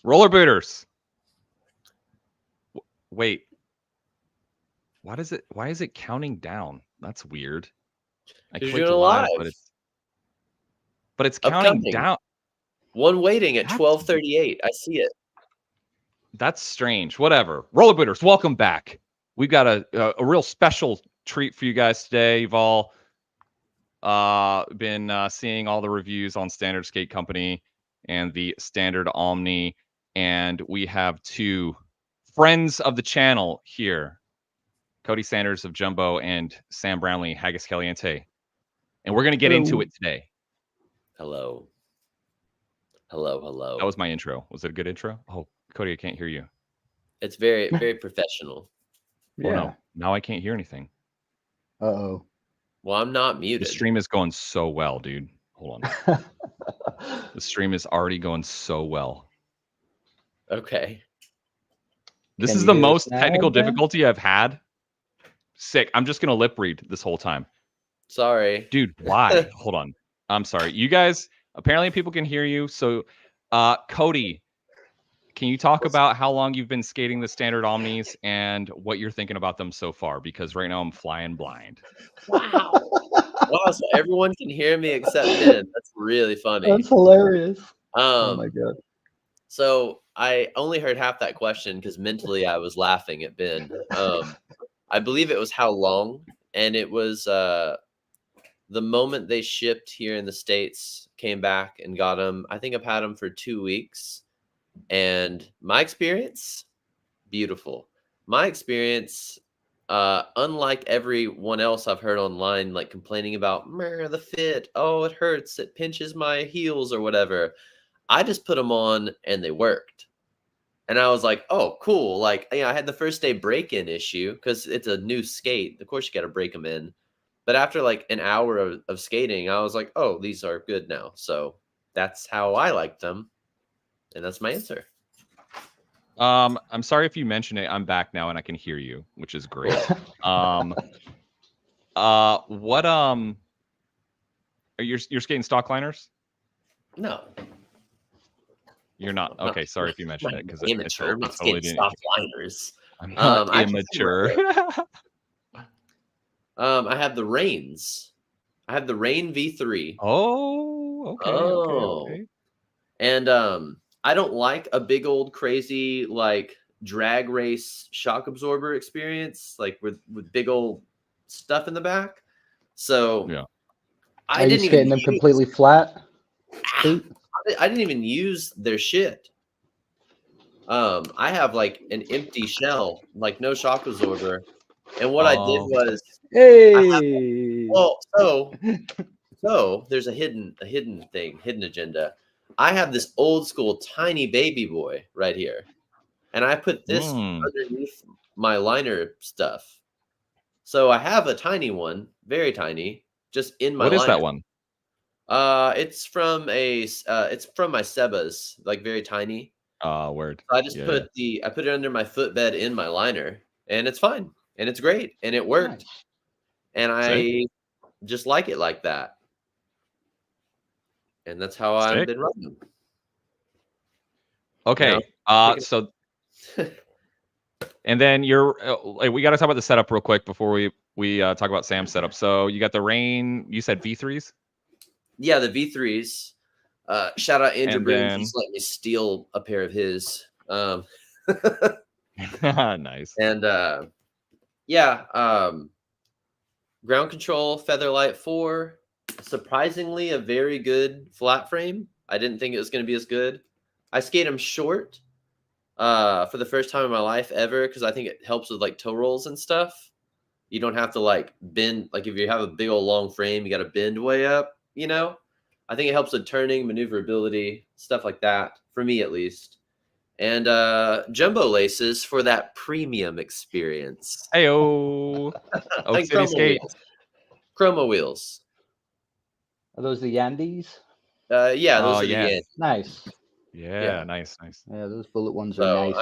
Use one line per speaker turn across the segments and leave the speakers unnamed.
Roller booters. Wait. Why is it counting down? That's weird. I
Because you're
clicked
doing a
live,
live.
but it's counting
Upcoming.
down.
One waiting at
That's
12:38. I see it.
That's strange. Whatever. Roller booters, welcome back. We've got a real special treat for you guys today. You've all been seeing all the reviews on Standard Skate Company and the Standard OMNI, and we have two friends of the channel here, Cody Sanders of Jumbo and Sam Brownlee, HaggisCaliente, and we're going to get into it today.
Hello. Hello, hello.
That was my intro. Was it a good intro? Oh, Cody, I can't hear you.
It's very, very professional.
Yeah. Oh, no. Now I can't hear anything.
Uh-oh.
Well, I'm not muted.
The stream is going so well, dude. Hold on. The stream is already going so well.
Okay.
This is the most technical difficulty I've had. Sick. I'm just going to lip read this whole time.
Sorry.
Dude, why? Hold on. I'm sorry. You guys, apparently people can hear you. So, Cody, can you talk about how long you've been skating the Standard Omnis and what you're thinking about them so far? Because right now I'm flying blind.
Wow. Wow, so everyone can hear me except Ben. That's really funny.
That's hilarious. Oh my God.
So I only heard half that question because mentally I was laughing at Ben. I believe it was how long, and it was the moment they shipped here in the States, came back and got them. I think I've had them for 2 weeks, and my experience, beautiful. My experience, unlike everyone else I've heard online, like complaining about the fit, oh, it hurts, it pinches my heels or whatever. I just put them on and they worked. And I was like, oh, cool. Like, I had the first day break-in issue because it's a new skate. Of course, you got to break them in. But after like an hour of skating, I was like, oh, these are good now. So that's how I liked them. And that's my answer.
I'm sorry if you mentioned it. I'm back now and I can hear you, which is great. You're skating stock liners?
No.
You're not. Okay, sorry if you mentioned it because
immature. I'm not skating stock liners.
I'm not immature.
I have the Reigns. I have the Reign V3.
Oh, okay. Okay.
And I don't like a big old crazy like drag race shock absorber experience, like with big old stuff in the back. So
yeah,
I didn't even them completely flat.
I didn't even use their shit. I have like an empty shell, like no shock absorber. And what I did was, so there's a hidden agenda. I have this old school tiny baby boy right here, and I put this underneath my liner stuff. So I have a tiny one, very tiny, just in my.
What is that one?
It's from my Seba's, like very tiny.
Word.
So I just put it under my footbed in my liner, and it's fine, and it's great, and it worked, nice. And I just like it like that, and that's how I've been running them.
Okay, so, and then we got to talk about the setup real quick before we talk about Sam's setup. So you got the Reign. You said V3s.
Yeah, the V3s. Shout out Andrew Briggs. He's let me steal a pair of his.
Nice.
And ground control Featherlight 4. Surprisingly, a very good flat frame. I didn't think it was going to be as good. I skate them short for the first time in my life ever because I think it helps with like toe rolls and stuff. You don't have to like bend. Like if you have a big old long frame, you got to bend way up, you know? I think it helps with turning, maneuverability, stuff like that, for me at least. And jumbo laces for that premium experience.
Hey-o. Oak City Skate.
Chroma wheels.
Are those the Yandees?
Yeah, those are the Yandees.
Nice.
Yeah, nice.
Yeah, those bullet ones are nice.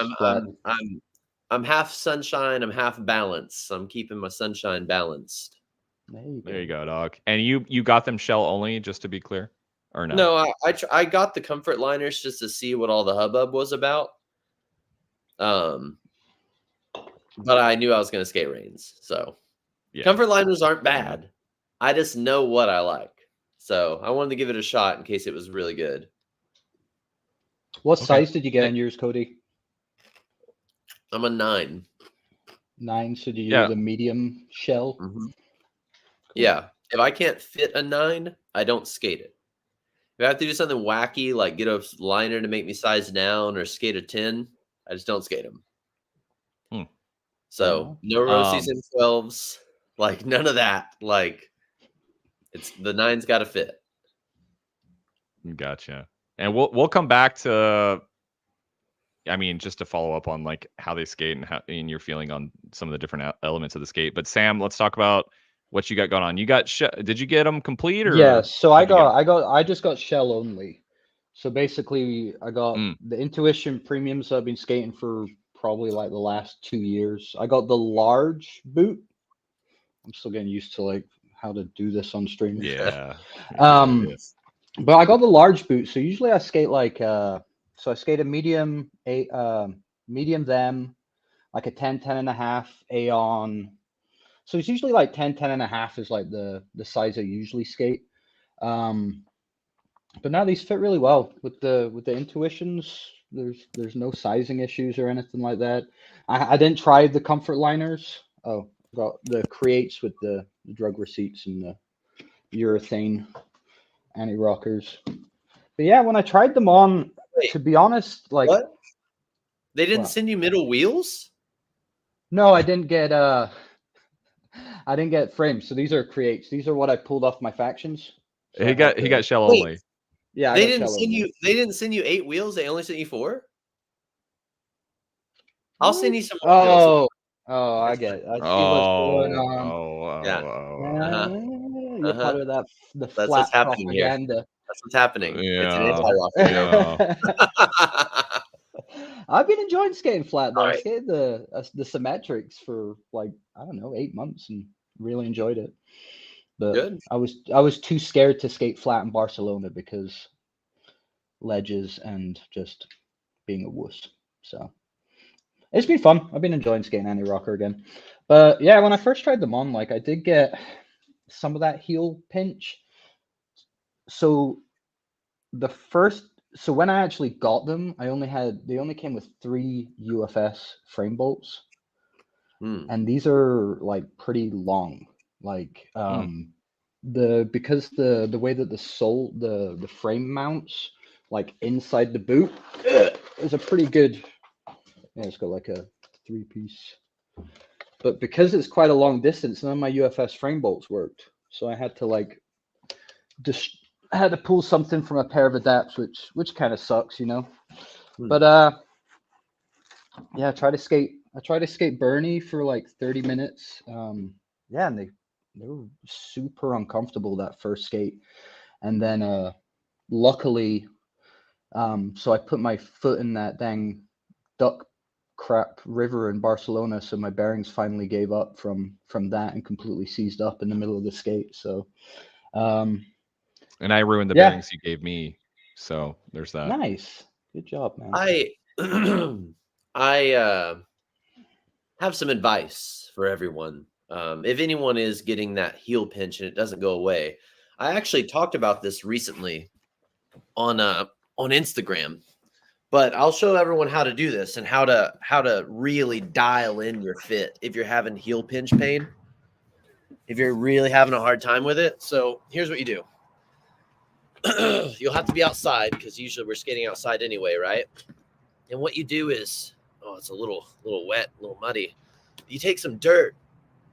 I'm half sunshine, I'm half balanced. I'm keeping my sunshine balanced.
There you go, dog. And you got them shell only, just to be clear? or no?
No, I got the comfort liners just to see what all the hubbub was about. But I knew I was going to skate Reigns, so comfort liners aren't bad. I just know what I like, so I wanted to give it a shot in case it was really good.
What size did you get on yours, Cody?
I'm a 9.
9. So do you use a medium shell?
Mm-hmm. Yeah. If I can't fit a 9, I don't skate it. If I have to do something wacky, like get a liner to make me size down or skate a 10, I just don't skate them. So no Rossies and 12s, like none of that. Like it's the 9's got to fit.
Gotcha. And we'll come back to, I mean, just to follow up on like how they skate and your feeling on some of the different elements of the skate. But Sam, let's talk about what you got going on. You got did you get them complete or?
Yeah, so I just got shell only. So basically, I got the Intuition Premiums I've been skating for probably like the last 2 years. I got the large boot. I'm still getting used to like how to do this on stream.
Yeah.
But I got the large boot. So usually I skate like so I skate a medium them, like a 10 and a half Aeon. So it's usually like 10 and a half is like the size I usually skate. But now these fit really well with the Intuitions. There's no sizing issues or anything like that. I didn't try the comfort liners. Oh, got the creates with the drug receipts and the urethane anti-rockers. But yeah, when I tried them on, to be honest, like
what? They didn't send you middle wheels?
No, I didn't get frames. So these are creates. These are what I pulled off my factions. So
he got shell only.
Yeah,
they didn't send you 8 wheels. They only sent you 4. I'll send you some.
Oh, I get it. I see what's going on. You're part of that. That's
what's happening
propaganda.
Here. That's what's happening.
Yeah.
It's an
I've been enjoying skating flat though. I skated the symmetrics for like I don't know 8 months and really enjoyed it. But
good.
I was too scared to skate flat in Barcelona because ledges and just being a wuss. So it's been fun. I've been enjoying skating anti-rocker again. But yeah, when I first tried them on, like I did get some of that heel pinch. So when I actually got them, they only came with 3 UFS frame bolts. And these are like pretty long. Like because the way that the frame mounts like inside the boot is a pretty good. Yeah, it's got like a 3-piece. But because it's quite a long distance, none of my UFS frame bolts worked. So I had to like I had to pull something from a pair of adapts, which kind of sucks, you know. But yeah, I tried to skate Bernie for like 30 minutes. Yeah, and they were super uncomfortable that first skate. And then luckily, so I put my foot in that dang duck crap river in Barcelona, so my bearings finally gave up from that and completely seized up in the middle of the skate. So
and I ruined the bearings you gave me, so there's that.
Nice, good job, man.
I have some advice for everyone. If anyone is getting that heel pinch and it doesn't go away, I actually talked about this recently on Instagram. But I'll show everyone how to do this and how to really dial in your fit if you're having heel pinch pain, if you're really having a hard time with it. So here's what you do. You'll have to be outside because usually we're skating outside anyway, right? And what you do is, it's a little wet, a little muddy. You take some dirt,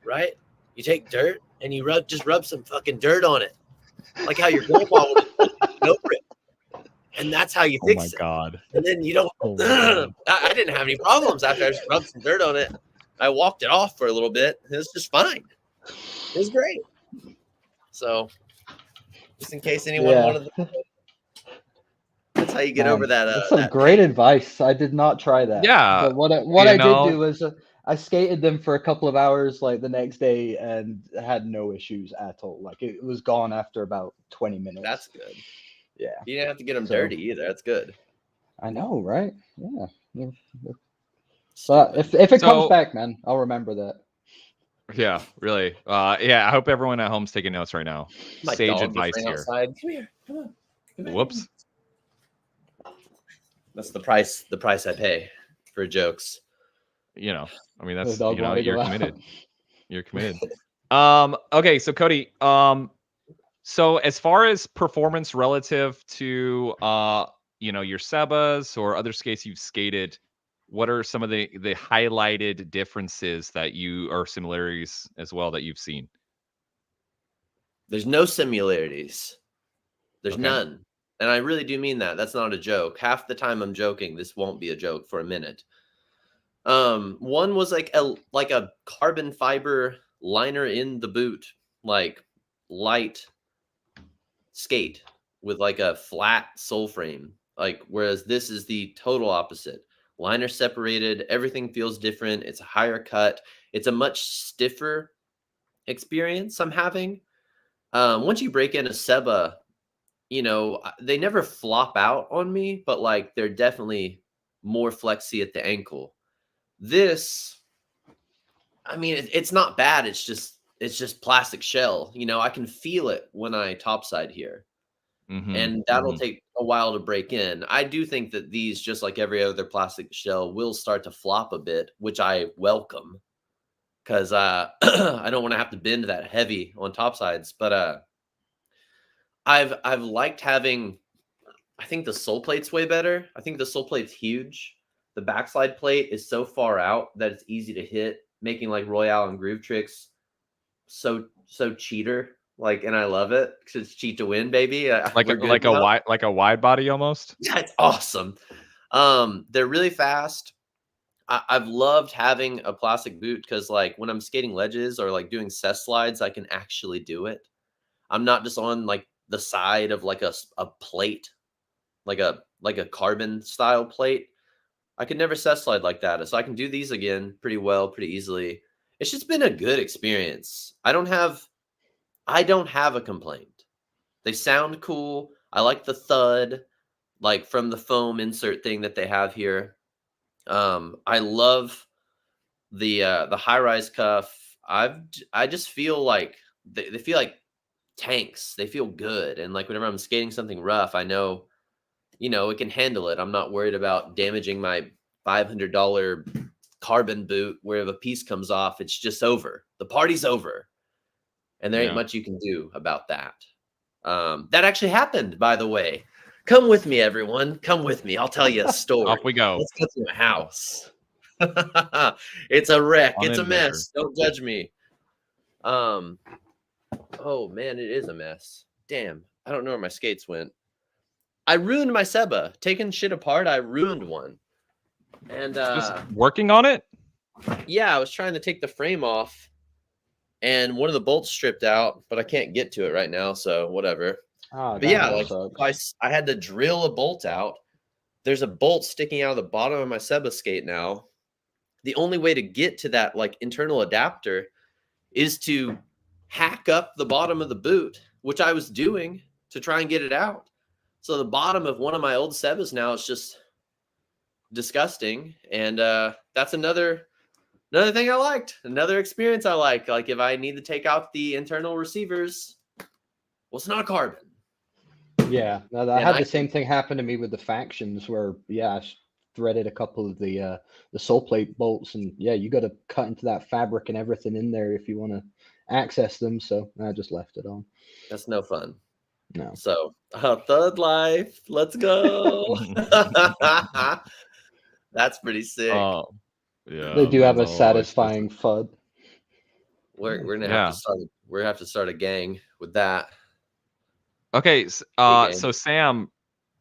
right? You take dirt and you just rub some fucking dirt on it, like how your grandpa would over it. And that's how you fix it.
Oh my God.
And then you don't, I didn't have any problems after I just rubbed some dirt on it. I walked it off for a little bit. It was just fine. It was great. So just in case anyone wanted to, that's how you get over that.
That's some great advice. I did not try that.
Yeah.
But what I did do was I skated them for a couple of hours like the next day and had no issues at all. Like it was gone after about 20 minutes.
That's good.
Yeah.
You didn't have to get them
So-
dirty either. That's good.
I know, right? Yeah.
Stupid.
But if it comes
So-
back, man, I'll remember that.
Yeah, really. Yeah, I hope everyone at home's taking notes right now.
My
Sage
dog
advice
just ran
here.
outside. Come here. Come on. Come back
Whoops.
in. That's the price. The price I pay for jokes.
You know, I mean,
The
that's,
dog
you know,
wanted to
you're
go out.
committed. You're committed. Okay, so Cody, so as far as performance relative to you know, your Sebas or other skates you've skated, what are some of the highlighted differences that you, or similarities as well, that you've seen?
There's no similarities. There's
Okay.
none. And I really do mean that. That's not a joke. Half the time I'm joking. This won't be a joke for a minute. One was like a carbon fiber liner in the boot, like light skate with like a flat sole frame. Like, whereas this is the total opposite. Liner separated, everything feels different. It's a higher cut. It's a much stiffer experience I'm having. Once you break in a Seba, you know, they never flop out on me, but like they're definitely more flexy at the ankle. This, I mean, it's not bad. It's just plastic shell. You know, I can feel it when I topside here. And that'll take a while to break in. I do think that these, just like every other plastic shell, will start to flop a bit, which I welcome, because I don't want to have to bend that heavy on topsides. But I've liked having. I think the sole plate's way better. I think the sole plate's huge. The backslide plate is so far out that it's easy to hit, making like Royale and Groove Tricks so cheater. Like, and I love it because it's cheat to win, baby.
Like a wide body almost.
Yeah, it's awesome. They're really fast. I've loved having a plastic boot because, like, when I'm skating ledges or like doing cess slides, I can actually do it. I'm not just on like the side of like a plate, like a carbon style plate. I could never cess slide like that, so I can do these again pretty well, pretty easily. It's just been a good experience. I don't have a complaint. They sound cool. I like the thud, like from the foam insert thing that they have here. I love the high rise cuff. I just feel like they feel like tanks. They feel good, and like whenever I'm skating something rough, I know, you know, it can handle it. I'm not worried about damaging my $500 carbon boot where if a piece comes off, it's just over. The party's over, and there ain't much you can do about that. That actually happened, by the way. Come with me, everyone. Come with me. I'll tell you a story.
Off we go.
Let's go to my house. It's a wreck.
On
It's a
adventure.
mess. Don't judge me. Oh man, it is a mess. Damn, I don't know where my skates went. I ruined my Seba. Taking shit apart, I ruined one. And
Just working on it?
yeah, I was trying to take the frame off, and one of the bolts stripped out, but I can't get to it right now, so whatever.
Oh,
But yeah, like I had to drill a bolt out. There's a bolt sticking out of the bottom of my Seba skate now. The only way to get to that like internal adapter is to hack up the bottom of the boot, which I was doing to try and get it out. So the bottom of one of my old Sebas now is just disgusting. And that's another thing I liked, another experience I like. Like if I need to take out the internal receivers, well, it's not carbon.
Yeah, I had the same thing happen to me with the factions where, yeah, I threaded a couple of the sole plate bolts, and yeah, you got to cut into that fabric and everything in there if you want to access them. So I just left it on.
That's no fun.
No.
So thug life, let's go. That's pretty sick.
Oh, yeah.
They do have a
that's always
satisfying
something.
FUD.
We're gonna have to start. We're gonna have to start a gang with that.
Okay, so Sam,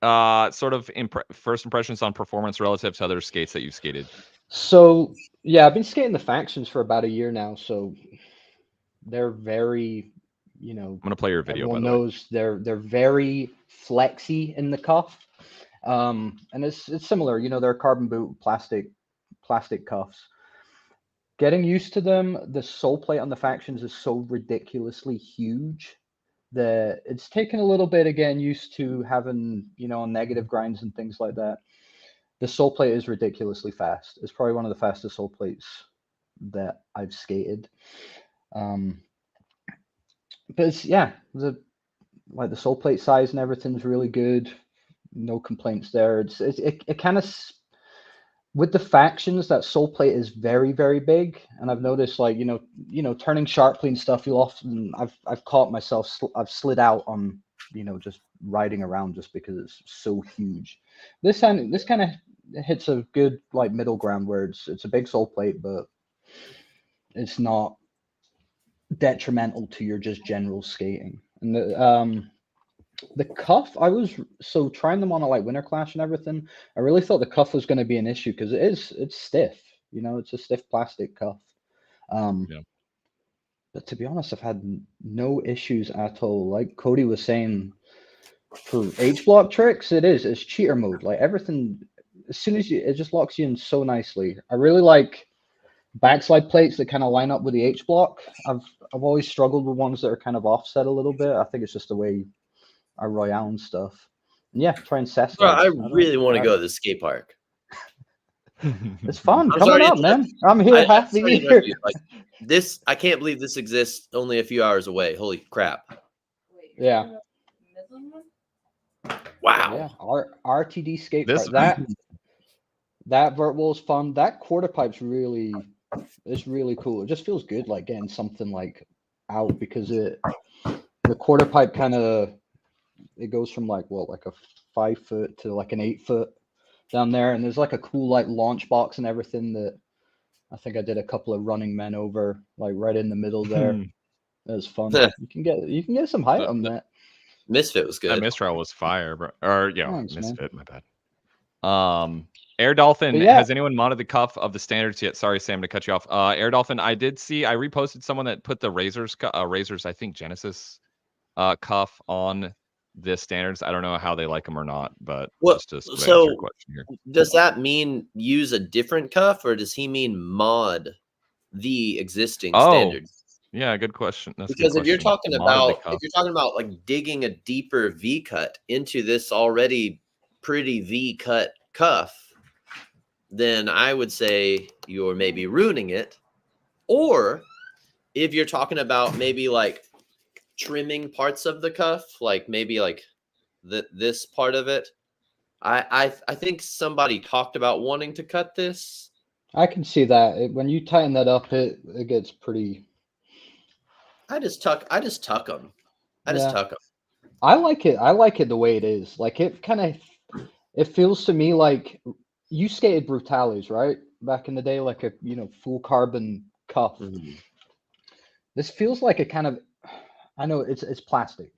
sort of first impressions on performance relative to other skates that you've skated.
So yeah, I've been skating the factions for about a year now, so they're very, you know,
I'm gonna play your video.
Everyone
by the way.
knows they're very flexy in the cuff, and it's similar. You know, they're carbon boot plastic cuffs. Getting used to them, the sole plate on the factions is so ridiculously huge It's taken a little bit of getting used to having, negative grinds and things like that. The sole plate is ridiculously fast. It's probably one of the fastest sole plates that I've skated. But it's, the sole plate size and everything's really good. No complaints there. It kind of, with the factions, that sole plate is very, very big, and I've noticed, like, turning sharply and stuff, I've caught myself, I've slid out on, just riding around just because it's so huge. This kind of hits a good, like, middle ground where it's a big sole plate, but it's not detrimental to your just general skating. And the cuff, I was trying them on a, like, Winter Clash and everything. I really thought the cuff was going to be an issue because it's stiff. It's a stiff plastic cuff. But to be honest, I've had no issues at all. Like Cody was saying, for H block tricks, it's cheater mode. Like, everything, as soon as it just locks you in so nicely. I really like backslide plates that kind of line up with the H block. I've always struggled with ones that are kind of offset a little bit. I think it's just the way I Royale and stuff. And try and cess.
I really want to go to the skate park.
It's fun. Coming up, man. I'm here half the year.
This, I can't believe this exists only a few hours away. Holy crap.
Yeah.
Wow.
Yeah. RTD skate park. That vert wall is fun. That quarter pipe's really cool. It just feels good, like, getting something like out, because the quarter pipe kind of, it goes from like a 5 foot to like an 8 foot down there, and there's like a cool, like, launch box and everything that I think I did a couple of running men over, like, right in the middle there. It was fun. You can get some height on that.
Misfit was good.
That Mistral was fire, bro. Or
Thanks,
Misfit,
man.
My bad. Air Dolphin, has anyone modded the cuff of the standards yet? Sorry, Sam, to cut you off. Air Dolphin, I did see, I reposted someone that put the Razors, I think Genesis cuff on the standards. I don't know how they like them or not, but just to answer your question here.
Does that mean use a different cuff, or does he mean mod the existing standards?
Yeah, good question.
Because if you're talking about like digging a deeper V cut into this already pretty V cut cuff, then I would say you're maybe ruining it. Or if you're talking about maybe like trimming parts of the cuff, like maybe like this part of it, I think somebody talked about wanting to cut this.
I can see that. When you tighten that up, it gets pretty.
I just tuck them. I just tuck them.
I like it. I like it the way it is. Like, it feels to me like you skated Brutales, right? Back in the day, like a full carbon cuff.
Mm-hmm.
This feels like a kind of, I know it's plastic,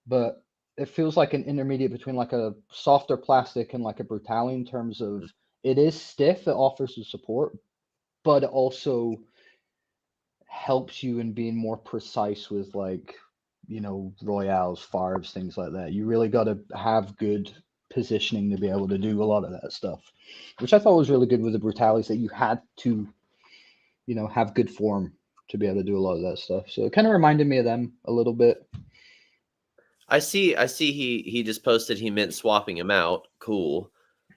but it feels like an intermediate between like a softer plastic and like a Brutale, in terms of, it is stiff, it offers the support, but it also helps you in being more precise with, like, Royales, Farbs, things like that. You really got to have good positioning to be able to do a lot of that stuff, which I thought was really good with the Brutales, that you had to, have good form to be able to do a lot of that stuff. So it kind of reminded me of them a little bit.
I see he just posted he meant swapping him out. Cool.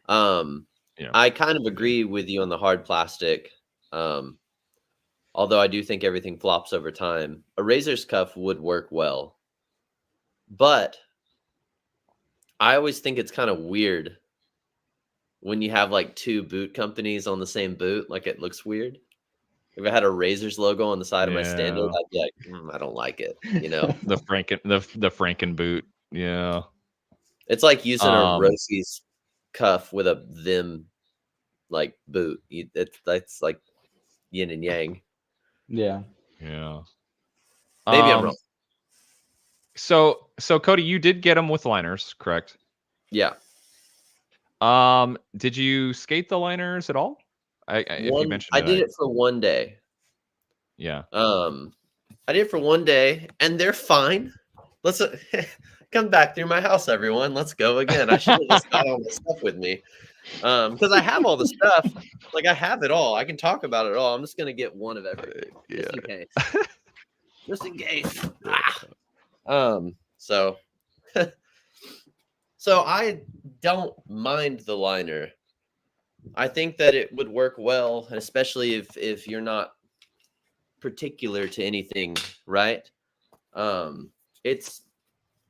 I kind of agree with you on the hard plastic. Although I do think everything flops over time. A Razor's cuff would work well. But I always think it's kind of weird when you have like two boot companies on the same boot. Like, it looks weird. If I had a Razor's logo on the side of my standard, I'd be like, I don't like it.
the Franken boot. Yeah.
It's like using a Rosie's cuff with a them like boot. That's like yin and yang.
Yeah.
Yeah.
Maybe I'm wrong.
So Cody, you did get them with liners, correct?
Yeah.
Did you skate the liners at all?
I did it for one day.
Yeah.
I did it for one day, and they're fine. Let's come back through my house, everyone. Let's go again. I should have just got all the stuff with me, because I have all the stuff. Like, I have it all. I can talk about it all. I'm just gonna get one of everything, just in case. Just in case. So so I don't mind the liner. I think that it would work well, especially if you're not particular to anything, right? It's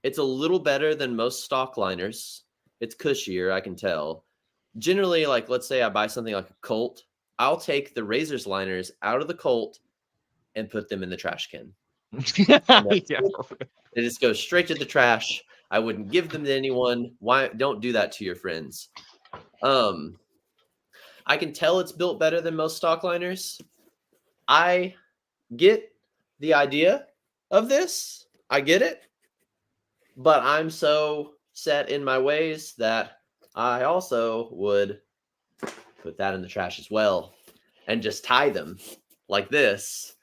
a little better than most stock liners. It's cushier, I can tell. Generally, like let's say I buy something like a Colt, I'll take the Razor's liners out of the Colt and put them in the trash can.
Yeah.
They just go straight to the trash. I wouldn't give them to anyone. Why? Don't do that to your friends. I can tell it's built better than most stock liners. I get the idea of this. I get it. But I'm so set in my ways that I also would put that in the trash as well and just tie them like this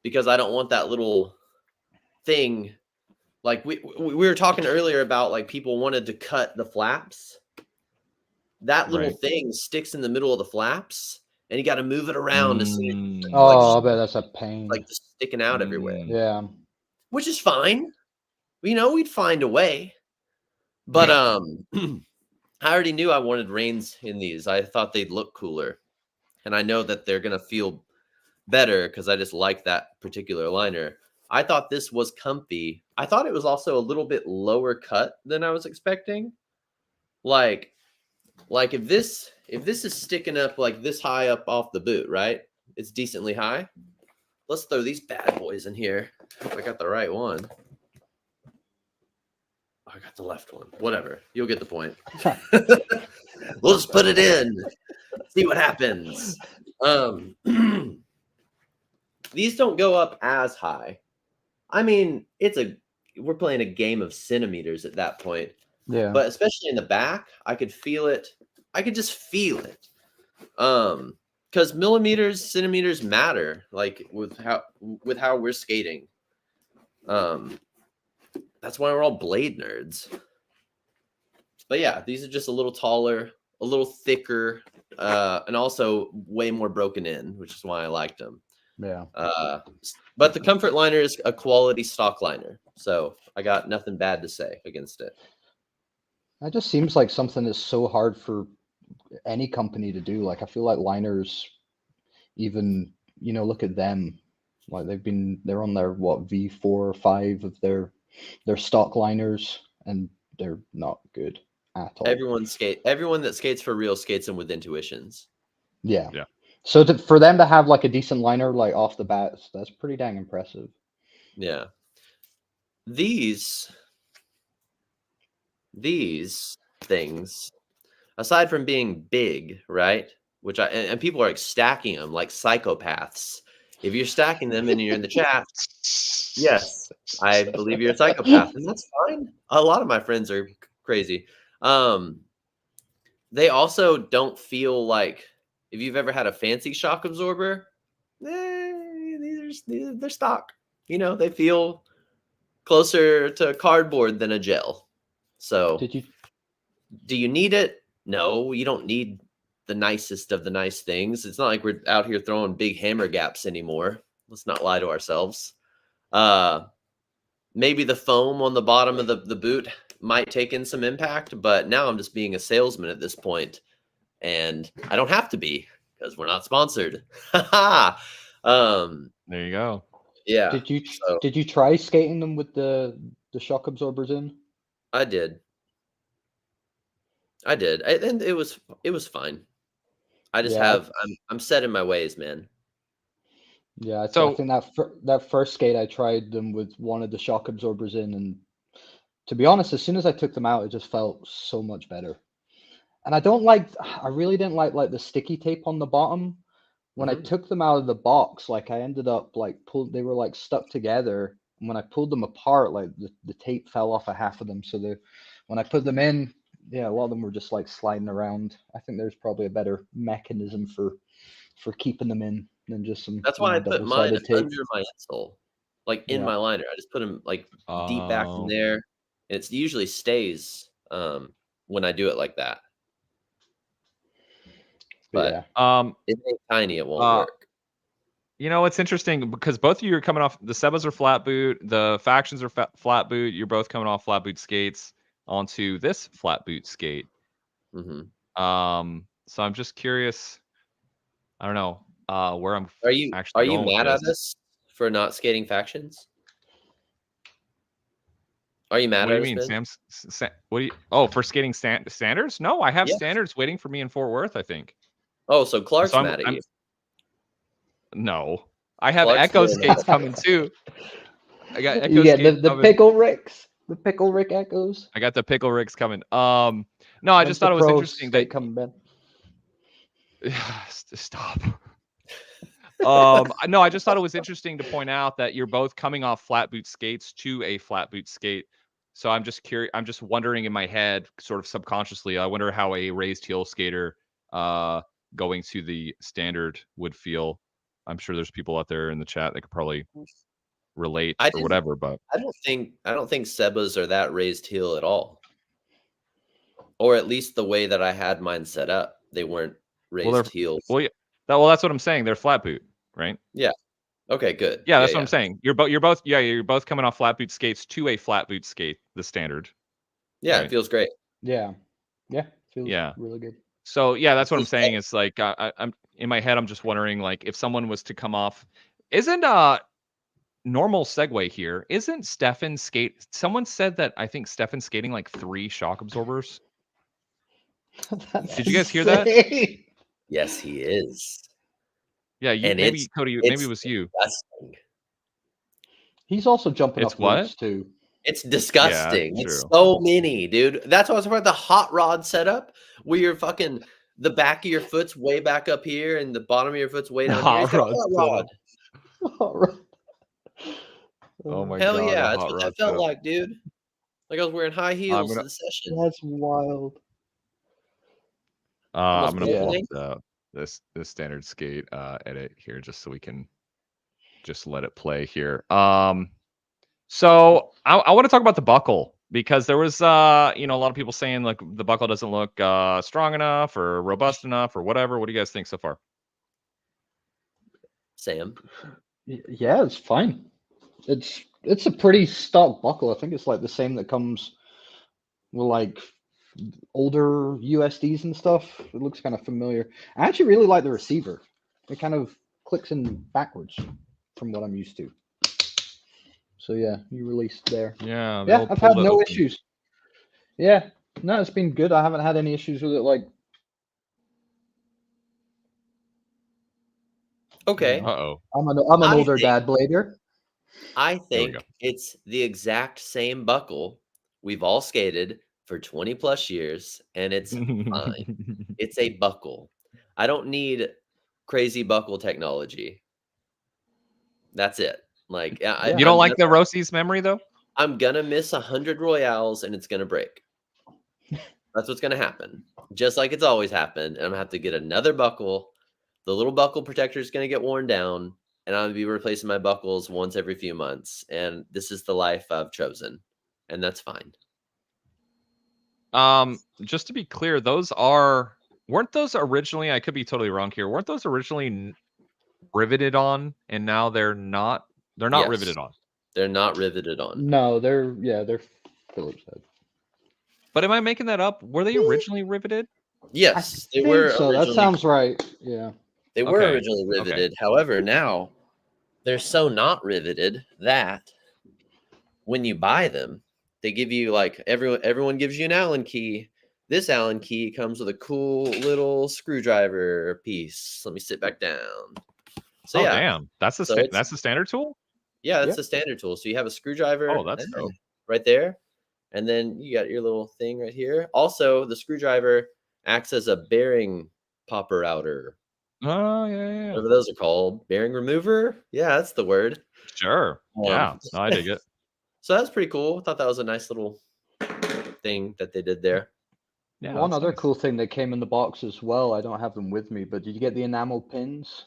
because I don't want that little thing. Like we were talking earlier about like people wanted to cut the flaps. That little thing sticks in the middle of the flaps and you got to move it around to see it.
Oh, I bet that's a pain.
Like just sticking out everywhere.
Yeah.
Which is fine. We'd find a way. But I already knew I wanted reins in these. I thought they'd look cooler. And I know that they're going to feel better because I just like that particular liner. I thought this was comfy. I thought it was also a little bit lower cut than I was expecting. Like if this is sticking up like this high up off the boot, right? It's decently high. Let's throw these bad boys in here. I got the right one. I got the left one. Whatever. You'll get the point. We'll just put it in. See what happens. These don't go up as high. I mean, we're playing a game of centimeters at that point.
Yeah.
But especially in the back, I could feel it. I could just feel it. Because millimeters, centimeters matter, like with how we're skating. That's why we're all blade nerds. But yeah, these are just a little taller, a little thicker, and also way more broken in, which is why I liked them.
Yeah.
But the Comfort liner is a quality stock liner, so I got nothing bad to say against it.
That just seems like something that's so hard for any company to do. Like I feel like liners, even look at them, like they're on their V4 or 5 of their stock liners, and they're not good at all.
Everyone that skates for real skates them with intuitions.
Yeah. So for them to have like a decent liner like off the bat, that's pretty dang impressive.
Yeah. These things, aside from being big, right? Which and people are like stacking them like psychopaths. If you're stacking them and you're in the chat, yes, I believe you're a psychopath, and that's fine. A lot of my friends are crazy. They also don't feel like, if you've ever had a fancy shock absorber, they're stock. They feel closer to cardboard than a gel. So do you need it? No, you don't need the nicest of the nice things. It's not like we're out here throwing big hammer gaps anymore. Let's not lie to ourselves. Maybe the foam on the bottom of the boot might take in some impact, but now I'm just being a salesman at this point, and I don't have to be because we're not sponsored. There
you go.
Yeah.
Did you try skating them with the shock absorbers in?
I did. And it was fine. I just I'm set in my ways, man.
Yeah, I think that first skate I tried them with one of the shock absorbers in, and to be honest, as soon as I took them out, it just felt so much better. And I really didn't like the sticky tape on the bottom. When I took them out of the box, like I ended up they were like stuck together. And when I pulled them apart, like the tape fell off of half of them. So when I put them in, a lot of them were just like sliding around. I think there's probably a better mechanism for keeping them in than just some.
That's why I put mine
tape
under my insole, like in my liner. I just put them like deep back in there. And it usually stays when I do it like that. But it ain't tiny, it won't work.
You know, it's interesting because both of you are coming off. The Sebas are flat boot. The factions are flat boot. You're both coming off flat boot skates onto this flat boot skate. So I'm just curious. I don't know where I'm actually going
mad
with
at
this.
us for not skating factions? Are you mad
What do
at
you
us,
mean,
Ben?
Sam? What do you? Oh, for skating standards? No, I have
Yes.
standards waiting for me in Fort Worth, I think.
Oh, so Clark's
So
mad at you.
No, I have
Clark's
Echo
very
skates
mad.
coming too. I got Echo
You get
skates
the
coming.
pickle Ricks, the pickle Rick Echoes.
I got the pickle rigs coming. No, I just thought it was interesting that
coming, Ben.
Stop. No, I just thought it was interesting to point out that you're both coming off flat boot skates to a flat boot skate. So I'm just curious. I'm just wondering in my head, sort of subconsciously, I wonder how a raised heel skater going to the standard would feel. I'm sure there's people out there in the chat that could probably relate or whatever, but
I don't think Sebas are that raised heel at all. Or at least the way that I had mine set up, they weren't raised heels.
Well, yeah. That's what I'm saying. They're flat boot, right?
Yeah. Okay, good.
Yeah, that's what I'm saying. You're both coming off flat boot skates to a flat boot skate, the standard.
Yeah,
right?
It feels great.
Yeah. Feels really good.
So yeah, that's what I'm saying. It's like I'm in my head. I'm just wondering, like, if someone was to come off, isn't normal segue here? Isn't Stefan skate? Someone said that I think Stefan's skating like 3 shock absorbers. Did you guys hear that?
Yes, he is.
Yeah, maybe Cody. Maybe it was you.
Disgusting.
He's also jumping off roofs too.
It's disgusting.
Yeah,
it's so many, dude. That's what I was talking about. The hot rod setup where you're fucking the back of your foot's way back up here and the bottom of your foot's way down here. Hot rod.
Oh my
Hell
god!
yeah, that's what that felt like, dude. Like I was wearing high heels in the session.
That's wild.
I'm gonna pull up this standard skate edit here just so we can just let it play here. So I want to talk about the buckle because there was a lot of people saying like the buckle doesn't look strong enough or robust enough or whatever. What do you guys think so far?
Sam?
Yeah, it's fine. It's a pretty stock buckle. I think it's like the same that comes with like older USDs and stuff. It looks kind of familiar. I actually really like the receiver. It kind of clicks in backwards from what I'm used to. So yeah, you released there.
Yeah,
I've had no issues. Yeah, no, it's been good. I haven't had any issues with it. Like,
okay.
I'm an older dad blader.
I think it's the exact same buckle we've all skated for 20 plus years, and it's fine. It's a buckle. I don't need crazy buckle technology. That's it. Like,
you don't like the Rossi's memory though?
I'm gonna miss 100 Royales and it's gonna break. That's what's gonna happen. Just like it's always happened. And I'm gonna have to get another buckle. The little buckle protector is gonna get worn down, and I'm gonna be replacing my buckles once every few months. And this is the life I've chosen, and that's fine.
Just to be clear, weren't those originally? I could be totally wrong here. Weren't those originally riveted on, and now they're not? They're not riveted on.
They're not riveted on.
No, they're Phillips head.
But am I making that up? Were they originally riveted?
Yes, they were.
So that sounds right. Yeah,
they were originally riveted. However, now they're so not riveted that when you buy them, they give you like everyone gives you an Allen key. This Allen key comes with a cool little screwdriver piece. Let me sit back down. So
damn, that's the standard tool.
Yeah, that's the standard tool. So you have a screwdriver.
Oh, that's dope.
Right there, and then you got your little thing right here. Also, the screwdriver acts as a bearing popper outer.
Oh yeah.
Whatever those are called, bearing remover. Yeah, that's the word.
Sure. Yeah, no, I dig it.
So that's pretty cool. I thought that was a nice little thing that they did there.
Yeah. One other cool thing that came in the box as well. I don't have them with me, but did you get the enamel pins?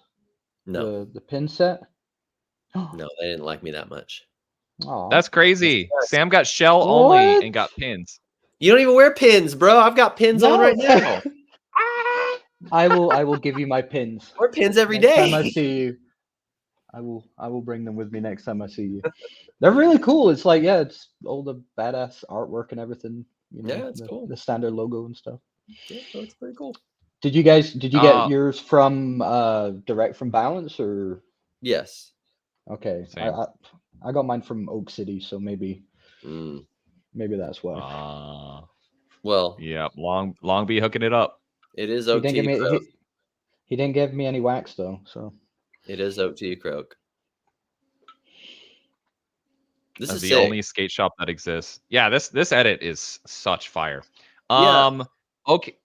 No.
The pin set?
No, they didn't like me that much.
Oh,
that's crazy. Sam got shell only and got pins.
You don't even wear pins, bro. I've got pins on right now.
I will give you my pins.
I wear pins every
Next
day.
time I see you. I will bring them with me next time I see you. They're really cool. It's like, yeah, it's all the badass artwork and everything. You know,
Yeah, it's cool.
the standard logo and stuff.
Yeah, it looks pretty cool.
Did you get yours from direct from Balance or?
Yes.
Okay,
Same.
I got mine from Oak City, so maybe that's why.
Well,
yeah, Long be hooking it up.
It is
He
oak
didn't
to
give
you,
me
Croak.
he didn't give me any wax though, so
It is oak to you, Croak. This is
the
sick.
only skate shop that exists. Yeah, this edit is such fire.
Yeah.
Okay.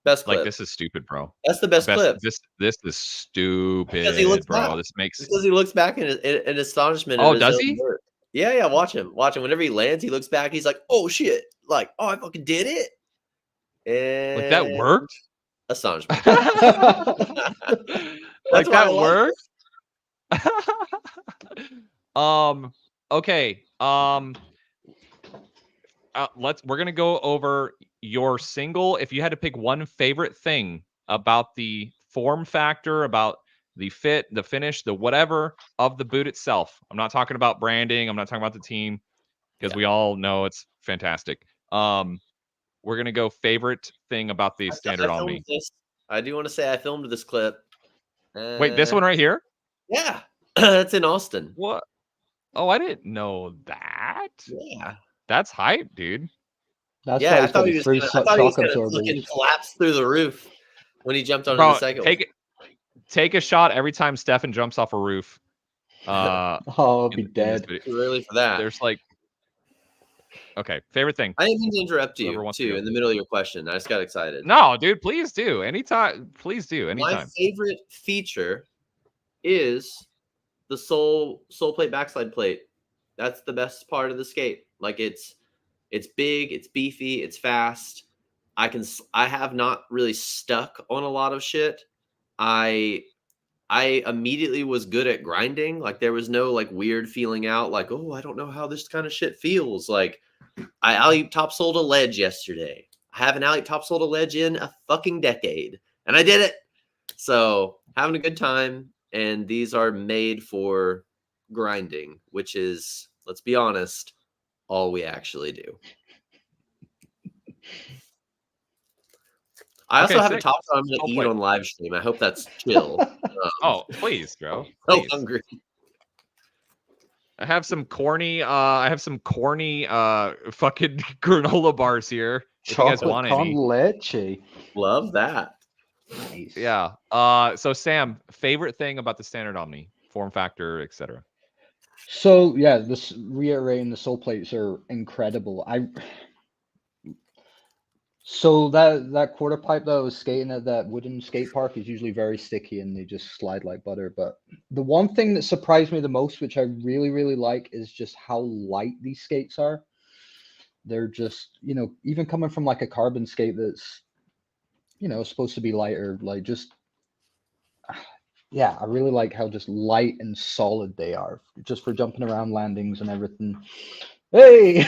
Best clip.
Like, this is stupid, bro.
That's the best clip.
This is stupid,
Because he looks
bro.
back.
This makes
Because he looks back in astonishment.
Oh,
at his
does
own
he?
work. Yeah. Watch him. Whenever he lands, he looks back. He's like, "Oh shit!" Like, "Oh, I fucking did it!" And
Like, that worked.
Astonishment.
Like, that
like
worked. Okay. We're gonna go over your single. If you had to pick one favorite thing about the form factor, about the fit, the finish, the whatever of the boot itself. I'm not talking about branding. I'm not talking about the team, because we all know it's fantastic. We're gonna go favorite thing about the standard Omni.
I do want to say I filmed this clip.
Wait, this one right here?
Yeah, that's in Austin.
What? Oh, I didn't know that.
Yeah,
that's hype, dude.
That's
I thought he was gonna fucking collapse through the roof when he jumped onto the second one.
Take a shot every time Stefan jumps off a roof.
I'll be dead.
Too early for that.
There's like, okay, favorite thing.
I didn't mean to interrupt you too in the middle of your question. I just got excited.
No, dude, please do. Anytime. Please do. Anytime.
My favorite feature is the sole plate backslide plate. That's the best part of the skate. Like, it's big, it's beefy, it's fast. I have not really stuck on a lot of shit. I immediately was good at grinding. Like, there was no like weird feeling out like, oh, I don't know how this kind of shit feels. Like, I alley topsoiled a ledge yesterday. I haven't alley topsoiled a ledge in a fucking decade, and I did it. So, having a good time. And these are made for grinding, which is, let's be honest, all we actually do. I also have a top that I'm going to eat on live stream. I hope that's chill.
Oh, please, bro.
So hungry.
I have some corny fucking granola bars here. If you guys want any.
Leche.
Love that.
Nice.
Yeah. So Sam, favorite thing about the standard Omni, form factor, etc.
So yeah, this reiterating the sole plates are incredible. So that quarter pipe that I was skating at that wooden skate park is usually very sticky and they just slide like butter. But the one thing that surprised me the most, which I really, really like, is just how light these skates are. They're just, even coming from like a carbon skate that's, supposed to be lighter, like just, yeah, I really like how just light and solid they are, just for jumping around landings and everything. Hey!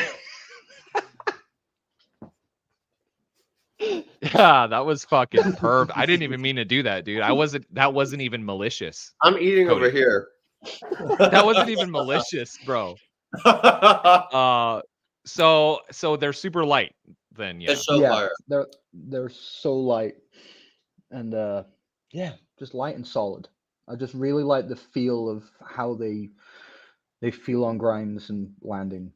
Yeah, that was fucking perv. I didn't even mean to do that, dude. That wasn't even malicious.
I'm eating Cody. Over here.
That wasn't even malicious, bro. So they're super light then, yeah.
They're so light. And yeah, just light and solid. I just really like the feel of how they feel on grinds and landing.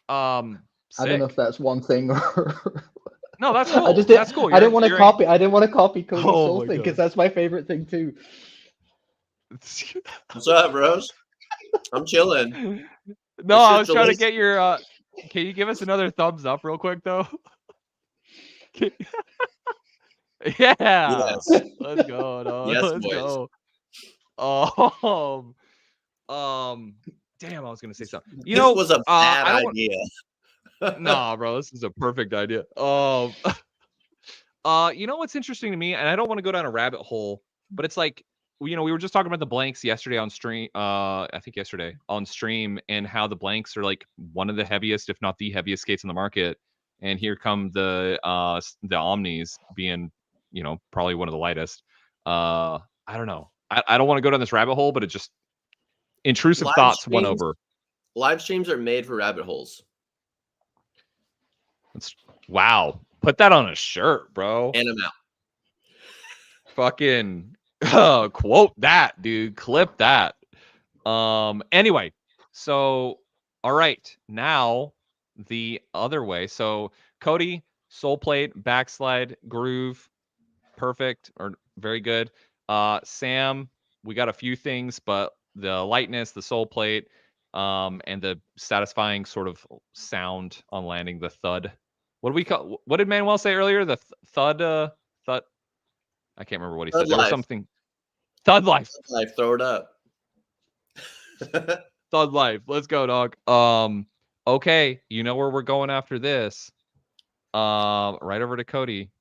I don't know if that's one thing or
no, that's cool.
That's
cool. I didn't want to copy. I didn't want to copy Cody's soul thing because that's my favorite thing too.
What's up, bros? I'm chilling.
No, I was trying to get your. Can you give us another thumbs up real quick though? Yeah.
Yes.
Let's go. No.
Yes,
Let's
boys.
go. Damn, I was gonna say something.
This was a bad idea.
Nah, bro, this is a perfect idea. You know what's interesting to me, and I don't want to go down a rabbit hole, but it's like, we were just talking about the blanks yesterday on stream. I think yesterday on stream, and how the blanks are like one of the heaviest, if not the heaviest, skates in the market. And here come the Omnis being, probably one of the lightest. I don't know. I don't want to go down this rabbit hole, but it just intrusive thoughts went over.
Live streams are made for rabbit holes.
Wow. Put that on a shirt, bro.
And I'm out.
Fucking quote that, dude. Clip that. Anyway, so all right, now the other way. So Cody, soul plate, backslide, groove, perfect or very good. Sam, we got a few things, but the lightness, the soul plate, and the satisfying sort of sound on landing, the thud. What do we call? What did Manuel say earlier? The thud. Thud. I can't remember what he said. There was something. Thud life.
Thud life. Throw it up.
Thud life. Let's go, dog. Okay, you know where we're going after this. Right over to Cody.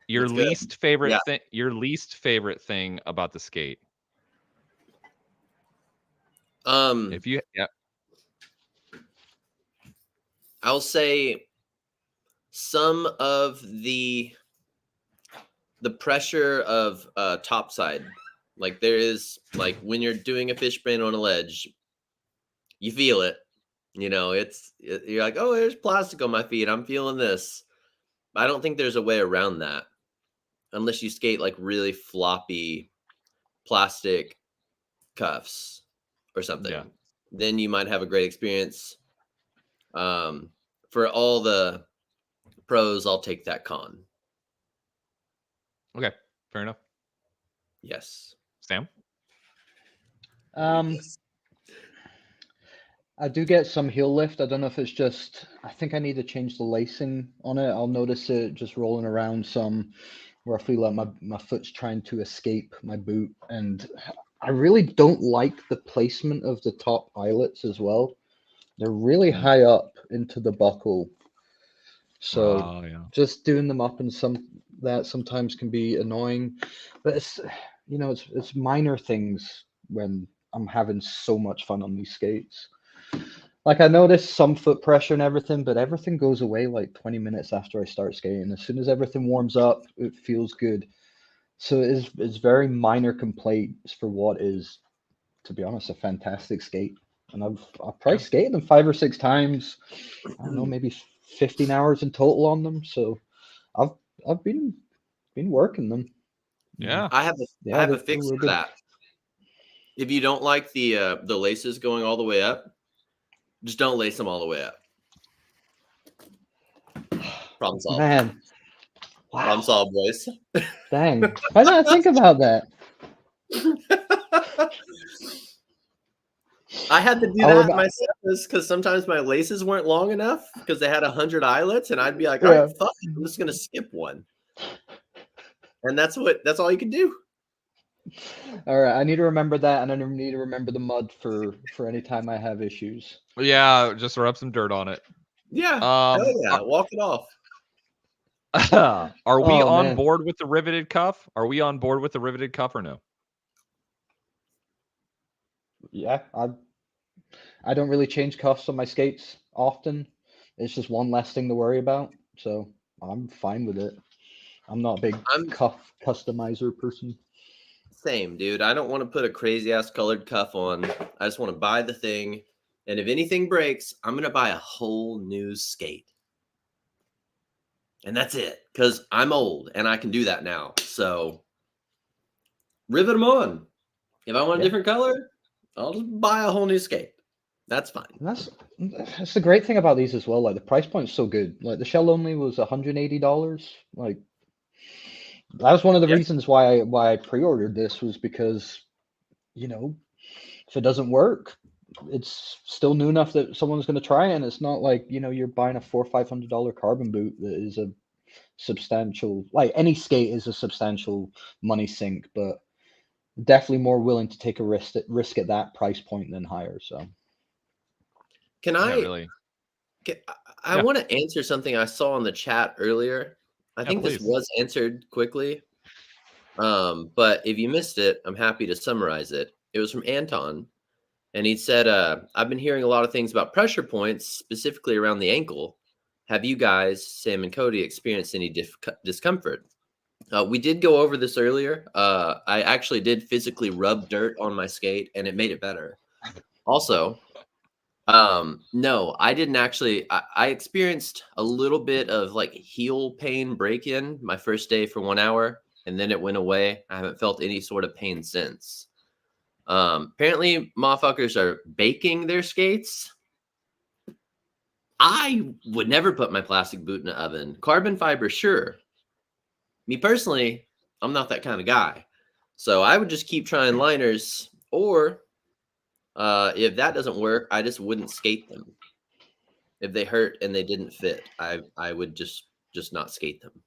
Your least favorite thing. Your least favorite thing about the skate. If you,
I'll say some of the pressure of topside. Like there is, like when you're doing a fish brain on a ledge, you feel it. You know, you're like, oh, there's plastic on my feet. I'm feeling this. I don't think there's a way around that unless you skate like really floppy plastic cuffs or something.
Yeah.
Then you might have a great experience. For all the pros, I'll take that con.
Okay, fair enough.
Yes.
Sam?
I do get some heel lift. I don't know if it's just, I think I need to change the lacing on it. I'll notice it just rolling around some where I feel like my foot's trying to escape my boot. And I really don't like the placement of the top eyelets as well. They're really high up into the buckle. So just doing them up and that sometimes can be annoying. But it's, you know, it's minor things when I'm having so much fun on these skates. Like I noticed some foot pressure and everything, but everything goes away like 20 minutes after I start skating. As soon as everything warms up, it feels good. So it's very minor complaints for what is, to be honest, a fantastic skate. And I've probably skated them 5 or 6 times. I don't know, maybe 15 hours in total on them. So I've been working them.
Yeah.
I have a fix for that. If you don't like the laces going all the way up, just don't lace them all the way up. Problem solved.
Man. Wow.
Problem solved, boys.
Dang. Why did I think about that?
I had to do that myself because sometimes my laces weren't long enough because they had 100 eyelets, and I'd be like, all right, fuck it, I'm just gonna skip one. And that's all you can do.
All right, I need to remember that, and I need to remember the mud for any time I have issues.
Yeah, just rub some dirt on it.
Yeah, hell yeah, walk it off.
Are we on board with the riveted cuff? Are we on board with the riveted cuff or no?
Yeah, I don't really change cuffs on my skates often. It's just one less thing to worry about, so I'm fine with it. I'm not a big cuff customizer person.
Same, dude. I don't want to put a crazy ass colored cuff on. I just want to buy the thing, and if anything breaks, I'm gonna buy a whole new skate, and that's it. Because I'm old and I can do that now. So rivet them on. If I want a different color, I'll just buy a whole new skate. That's fine.
And that's the great thing about these as well. Like the price point's so good. Like the shell only was $180. Like that was one of the reasons why I pre-ordered this, was because, you know, if it doesn't work, it's still new enough that someone's going to try it. And it's not like, you know, you're buying a $400 or $500 carbon boot that is a substantial, like any skate is a substantial money sink, but definitely more willing to take a risk at that price point than higher. So
can I I want to answer something I saw in the chat earlier. I think this was answered quickly. But if you missed it, I'm happy to summarize it. It was from Anton, and he said, I've been hearing a lot of things about pressure points, specifically around the ankle. Have you guys, Sam and Cody, experienced any discomfort? We did go over this earlier. I actually did physically rub dirt on my skate, and it made it better. Also, no, I didn't actually. I experienced a little bit of like heel pain break-in my first day for 1 hour, and then it went away. I haven't felt any sort of pain since. Apparently, motherfuckers are baking their skates. I would never put my plastic boot in an oven. Carbon fiber, sure. Me personally, I'm not that kind of guy. So I would just keep trying liners, or if that doesn't work, I just wouldn't skate them. If they hurt and they didn't fit, I would just not skate them.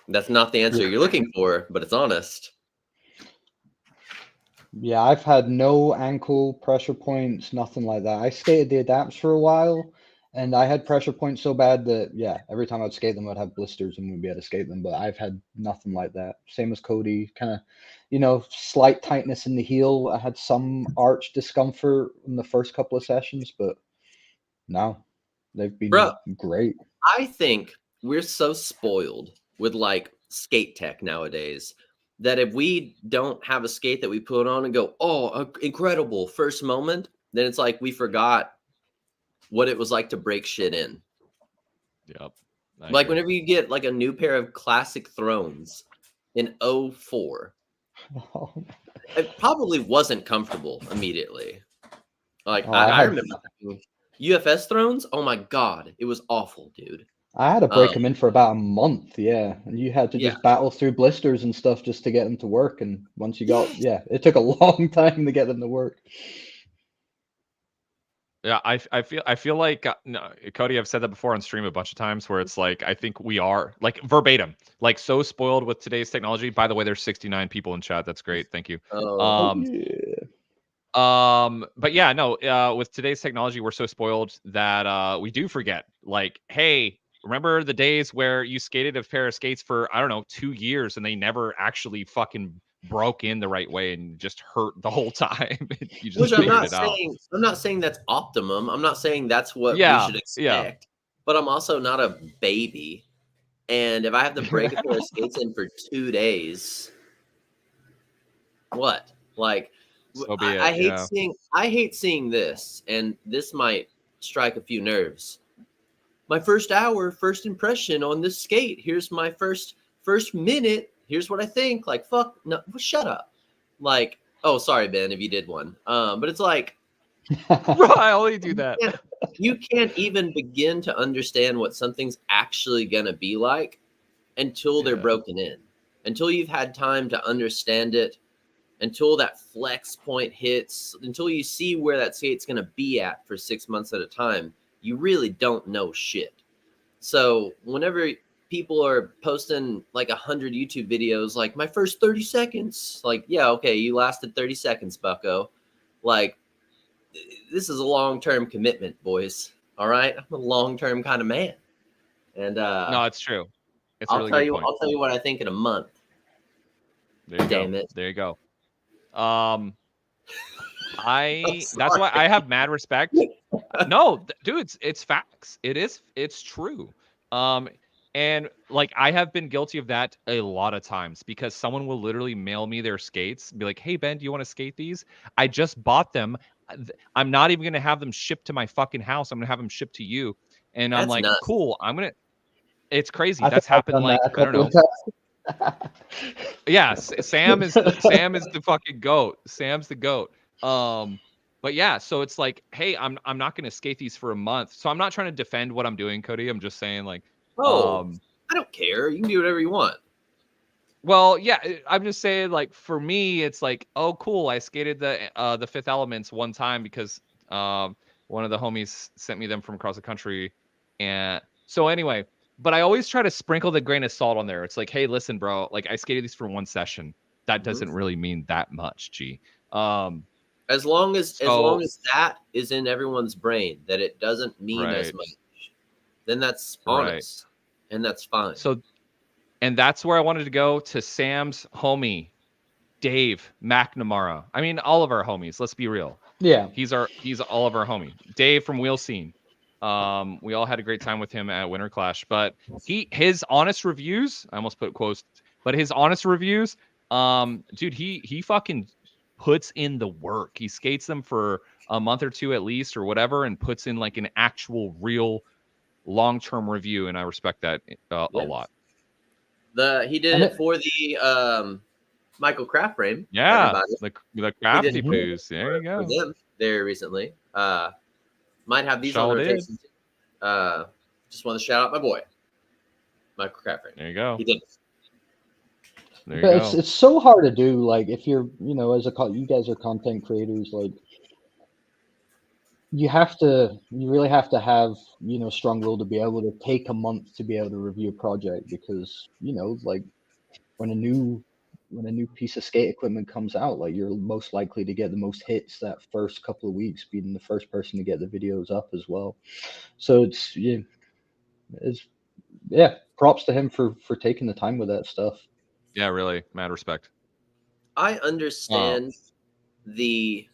That's not the answer you're looking for, but it's honest.
Yeah, I've had no ankle pressure points, nothing like that. I skated the adapts for a while, and I had pressure points so bad that, yeah, every time I'd skate them, I'd have blisters and wouldn't be able to skate them. But I've had nothing like that. Same as Cody, kind of, slight tightness in the heel. I had some arch discomfort in the first couple of sessions, but no, they've been great.
I think we're so spoiled with like skate tech nowadays that if we don't have a skate that we put on and go, oh, incredible first moment, then it's like we forgot what it was like to break shit in.
Yep.
Like whenever you get like a new pair of classic Thrones in 04, it probably wasn't comfortable immediately. Like I remember UFS Thrones. Oh my God, it was awful, dude.
I had to break them in for about a month, yeah. And you had to just battle through blisters and stuff just to get them to work. And once you got, it took a long time to get them to work.
Yeah, I feel like no, Cody, I've said that before on stream a bunch of times where it's like I think we are like verbatim, like so spoiled with today's technology. By the way, there's 69 people in chat. That's great. Thank you. But yeah, no, with today's technology, we're so spoiled that we do forget. Like, hey, remember the days where you skated a pair of skates for, I don't know, 2 years and they never actually fucking broke in the right way and just hurt the whole time. You just
Which
figured it out.
I'm not saying that's optimum. I'm not saying that's what we should expect. But I'm also not a baby. And if I have to break a pair of skates in for 2 days, what? Like,
so be it.
I hate seeing this, and this might strike a few nerves. My first hour, first impression on this skate. Here's my first minute. Here's what I think. Like, fuck, no, shut up. Like, oh, sorry, Ben, if you did one. But it's like,
I only do that.
You can't even begin to understand what something's actually gonna be like until they're broken in, until you've had time to understand it, until that flex point hits, until you see where that skate's gonna be at for 6 months at a time. You really don't know shit. So whenever people are posting like 100 YouTube videos, like my first 30 seconds, like, yeah, okay, you lasted 30 seconds, bucko. Like, this is a long-term commitment, boys. All right, I'm a long-term kind of man. And
no, it's true. It's
I'll tell you what I think in a month.
Damn it. There you go. That's why I have mad respect. No, dude, it's facts. It's true. And like I have been guilty of that a lot of times because someone will literally mail me their skates, be like, "Hey Ben, do you want to skate these? I just bought them. I'm not even gonna have them shipped to my fucking house. I'm gonna have them shipped to you." And I'm like,
nuts.
"Cool. It's crazy. That's happened like I don't know." Yes, Sam is the fucking goat. Sam's the goat. But yeah, so it's like, hey, I'm not gonna skate these for a month. So I'm not trying to defend what I'm doing, Cody. I'm just saying, like,
I don't care. You can do whatever you want.
Well, yeah, I'm just saying, like, for me, it's like, oh, cool. I skated the Fifth Elements one time because one of the homies sent me them from across the country, and so anyway. But I always try to sprinkle the grain of salt on there. It's like, hey, listen, bro, like I skated these for one session. That doesn't really mean that much, G.
As long as that is in everyone's brain, that it doesn't mean as much, then that's honest, and that's fine.
So, and that's where I wanted to go to Sam's homie, Dave McNamara. I mean, all of our homies. Let's be real.
Yeah,
he's all of our homie. Dave from Wheel Scene. We all had a great time with him at Winter Clash, but his honest reviews, I almost put quotes, but his honest reviews, dude, he fucking puts in the work. He skates them for a month or two at least or whatever, and puts in like an actual real long-term review, and I respect that a lot.
He did it for the Michael Craft Frame.
Yeah,
everybody.
the crafty poos. There you go.
For them very recently. Might have these
Shaw
on rotation. Just want to shout out my boy, Michael Craft Frame.
There you go.
He did it.
There you go.
It's so hard to do. Like if you're, as you guys are content creators, like you really have to have, strong will to be able to take a month to be able to review a project, because, like when a new piece of skate equipment comes out, like you're most likely to get the most hits that first couple of weeks, being the first person to get the videos up as well. So props to him for taking the time with that stuff.
Yeah, really, mad respect.
I understand the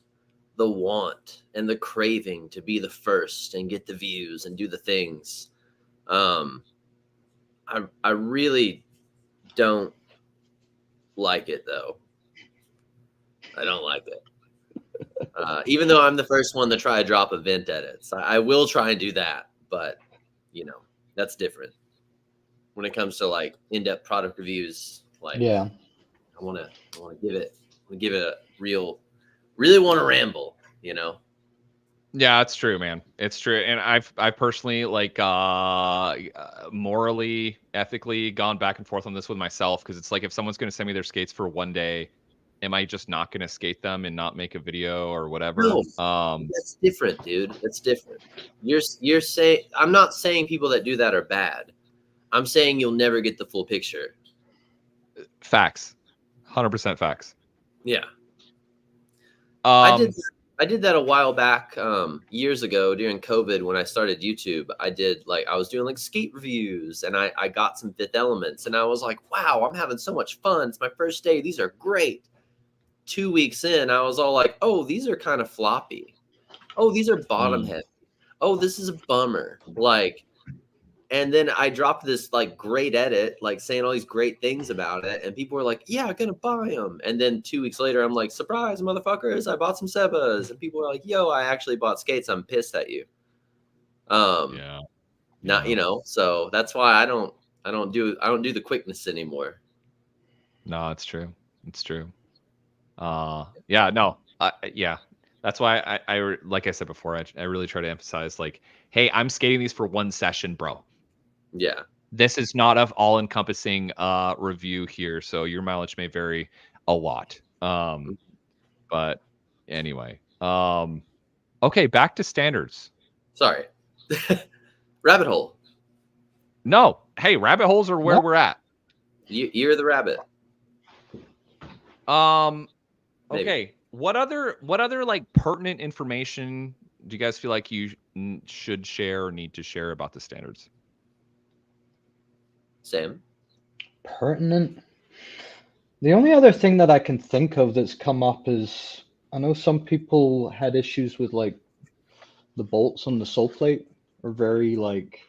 want and the craving to be the first and get the views and do the things. I really don't like it though. I don't like it. Even though I'm the first one to try to drop event edits, I will try and do that, but that's different. When it comes to like in-depth product reviews, like I want to give it a real, really want to ramble,
Yeah, it's true, man. It's true. And I personally like morally, ethically gone back and forth on this with myself, because it's like, if someone's going to send me their skates for one day, am I just not going to skate them and not make a video or whatever?
No, that's different, dude. That's different. You're saying, I'm not saying people that do that are bad. I'm saying you'll never get the full picture.
Facts. 100% facts.
Yeah. I did that a while back, years ago during COVID when I started YouTube. I was doing like skate reviews, and I got some Fifth Elements, and I was like, wow, I'm having so much fun. It's my first day. These are great. 2 weeks in, I was all like, oh, these are kind of floppy. Oh, these are bottom heavy. Oh, this is a bummer. And then I dropped this like great edit, like saying all these great things about it. And people were like, yeah, I'm going to buy them. And then 2 weeks later, I'm like, surprise, motherfuckers, I bought some Sebas. And people were like, yo, I actually bought skates. I'm pissed at you. So that's why I don't do the quickness anymore.
No, it's true. It's true. That's why I like I said before, I really try to emphasize like, hey, I'm skating these for one session, bro.
Yeah.
This is not an all-encompassing review here, so your mileage may vary a lot. But anyway, okay, back to standards.
Sorry. Rabbit hole.
No, hey, rabbit holes are where we're at.
You're the rabbit.
Maybe. Okay. What other like pertinent information do you guys feel like you should share or need to share about the standards?
Sam?
Pertinent? The only other thing that I can think of that's come up is, I know some people had issues with like the bolts on the sole plate are very like,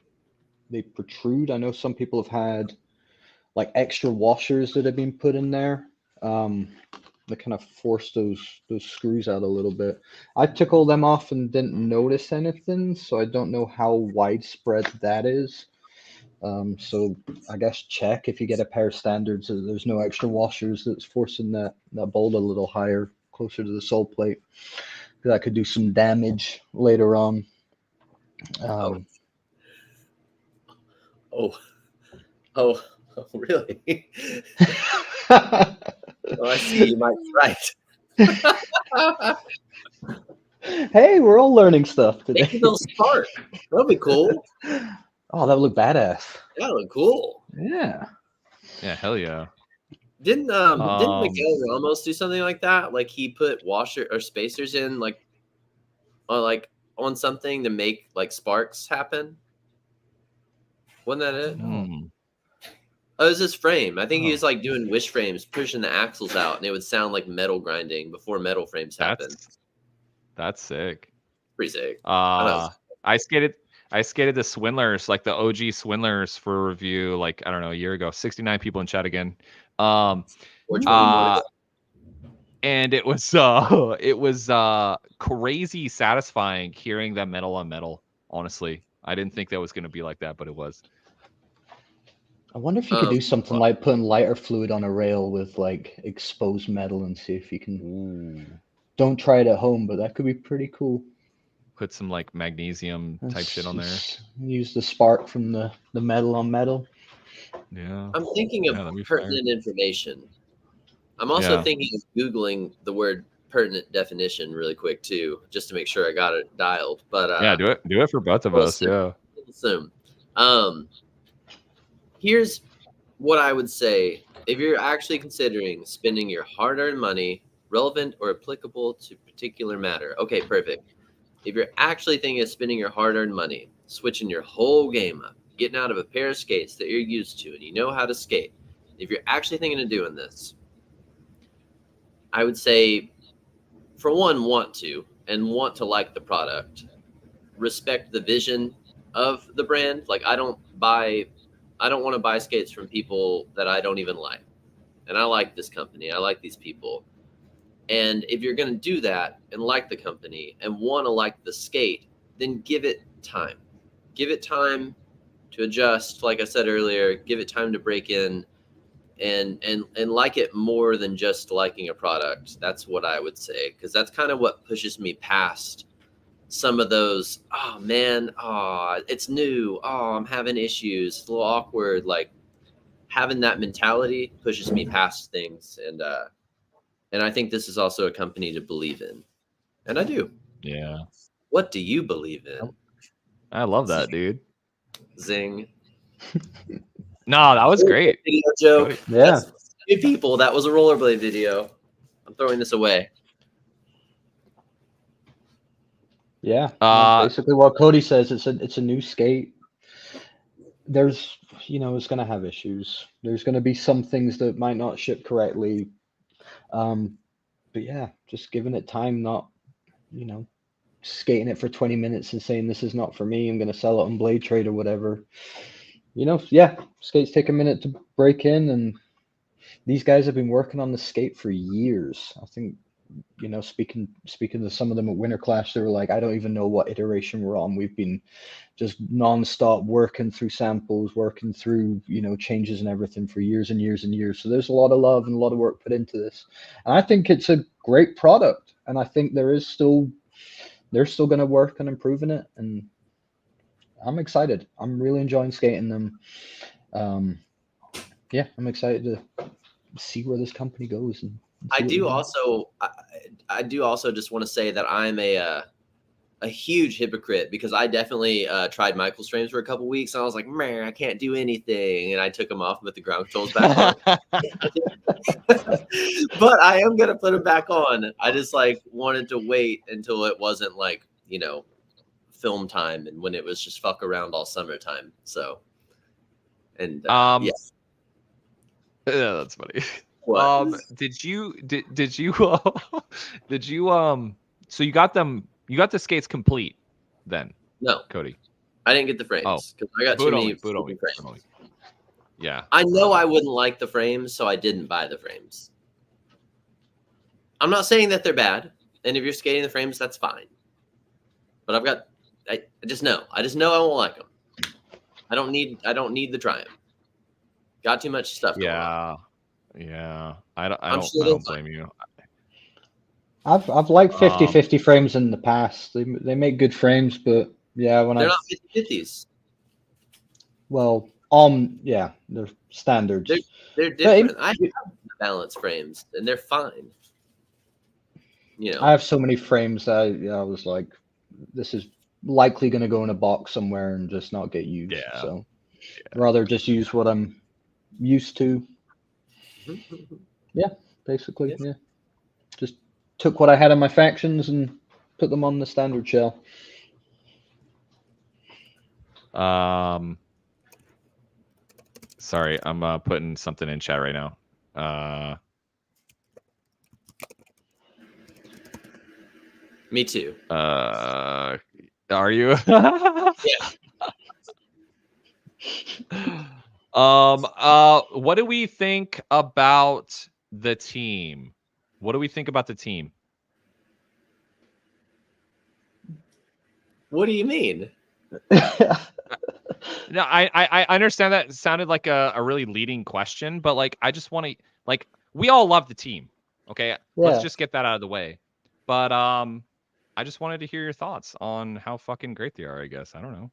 they protrude. I know some people have had like extra washers that have been put in there. They kind of force those screws out a little bit. I took all them off and didn't notice anything, so I don't know how widespread that is. So I guess check if you get a pair of standards, there's no extra washers that's forcing that bolt a little higher, closer to the sole plate. That could do some damage later on.
Really? I see. You might be right.
Hey, we're all learning stuff today.
Make those spark. That'll be cool.
Oh, that would look badass.
That would look cool.
Yeah.
Yeah, hell yeah.
Didn't Miguel Ramos do something like that? Like he put washer or spacers in on something to make like sparks happen? Wasn't that it? Oh, it was his frame. I think he was like doing wish frames, pushing the axles out, and it would sound like metal grinding before metal frames happened.
That's sick.
Pretty sick.
I I skated the Swindlers, like the OG Swindlers for review, like I don't know, a year ago. 69 people in chat again.
Which one?
And it was crazy satisfying hearing that metal on metal. Honestly, I didn't think that was going to be like that, but it was.
I wonder if you could do something like putting lighter fluid on a rail with like exposed metal and see if you can.
Ooh.
Don't try it at home, but that could be pretty cool.
Put some like magnesium type shit on there.
Use the spark from the metal on metal.
Yeah.
I'm thinking of pertinent information. I'm also thinking of Googling the word pertinent definition really quick too, just to make sure I got it dialed. But
yeah, do it for both of us. Yeah.
Assume. Here's what I would say: if you're actually considering spending your hard-earned money, relevant or applicable to particular matter. Okay, perfect. If you're actually thinking of spending your hard-earned money, switching your whole game up, getting out of a pair of skates that you're used to and you know how to skate, if you're actually thinking of doing this, I would say, for one, want to like the product, respect the vision of the brand. Like I don't want to buy skates from people that I don't even like. And I like this company. I like these people. And if you're going to do that and like the company and want to like the skate, then give it time. Give it time to adjust. Like I said earlier, give it time to break in and like it more than just liking a product. That's what I would say, because that's kind of what pushes me past some of those, oh man, it's new, I'm having issues, it's a little awkward. Like having that mentality pushes me past things, and I think this is also a company to believe in, and I do.
Yeah.
What do you believe in?
I love that, dude.
Zing.
No, that was great.
Video joke.
Yeah.
Good people. That was a rollerblade video. I'm throwing this away.
Yeah. Basically what Cody says, it's a new skate. There's, it's going to have issues. There's going to be some things that might not ship correctly. But yeah, just giving it time, not, skating it for 20 minutes and saying this is not for me, I'm going to sell it on Blade Trade or whatever. Yeah, skates take a minute to break in, and these guys have been working on the skate for years. I think, speaking to some of them at Winter Clash, they were like, I don't even know what iteration we're on. We've been just nonstop working through samples, working through, changes and everything for years and years and years. So there's a lot of love and a lot of work put into this. And I think it's a great product. And I think they're still going to work on improving it. And I'm excited. I'm really enjoying skating them. Yeah, I'm excited to see where this company goes. And
I do also just want to say that I'm a huge hypocrite, because I definitely tried Michael's frames for a couple weeks, and I was like, man, I can't do anything, and I took them off and put the ground controls back on. But I am gonna put them back on. I just wanted to wait until it wasn't film time, and when it was just fuck around all summertime. So, and yeah,
that's funny. Did you so you got the skates complete then?
No,
Cody.
I didn't get the frames because I got too many frames.
Yeah.
I know I wouldn't like the frames, so I didn't buy the frames. I'm not saying that they're bad, and if you're skating the frames, that's fine. But I just know I won't like them. I don't need the Triumph. Got too much stuff going on.
Yeah. I don't blame you.
I've liked 50-50 frames in the past. They make good frames, but yeah,
they're not 50-50s.
Well, yeah, they're standards.
They're different. I have balance frames, and they're fine.
I have so many frames that I was like, this is likely going to go in a box somewhere and just not get used.
Yeah.
So rather just use what I'm used to. Yeah, basically. Yeah. Just took what I had on my factions and put them on the standard shell.
Sorry, I'm putting something in chat right now.
Me too.
Are you?
Yeah.
What do we think about the team? What do we think about the team?
What do you mean?
No, I understand that sounded like a really leading question, but like I just want to like we all love the team. Okay. Let's just get that out of the way. But I just wanted to hear your thoughts on how fucking great they are, I guess. I don't know.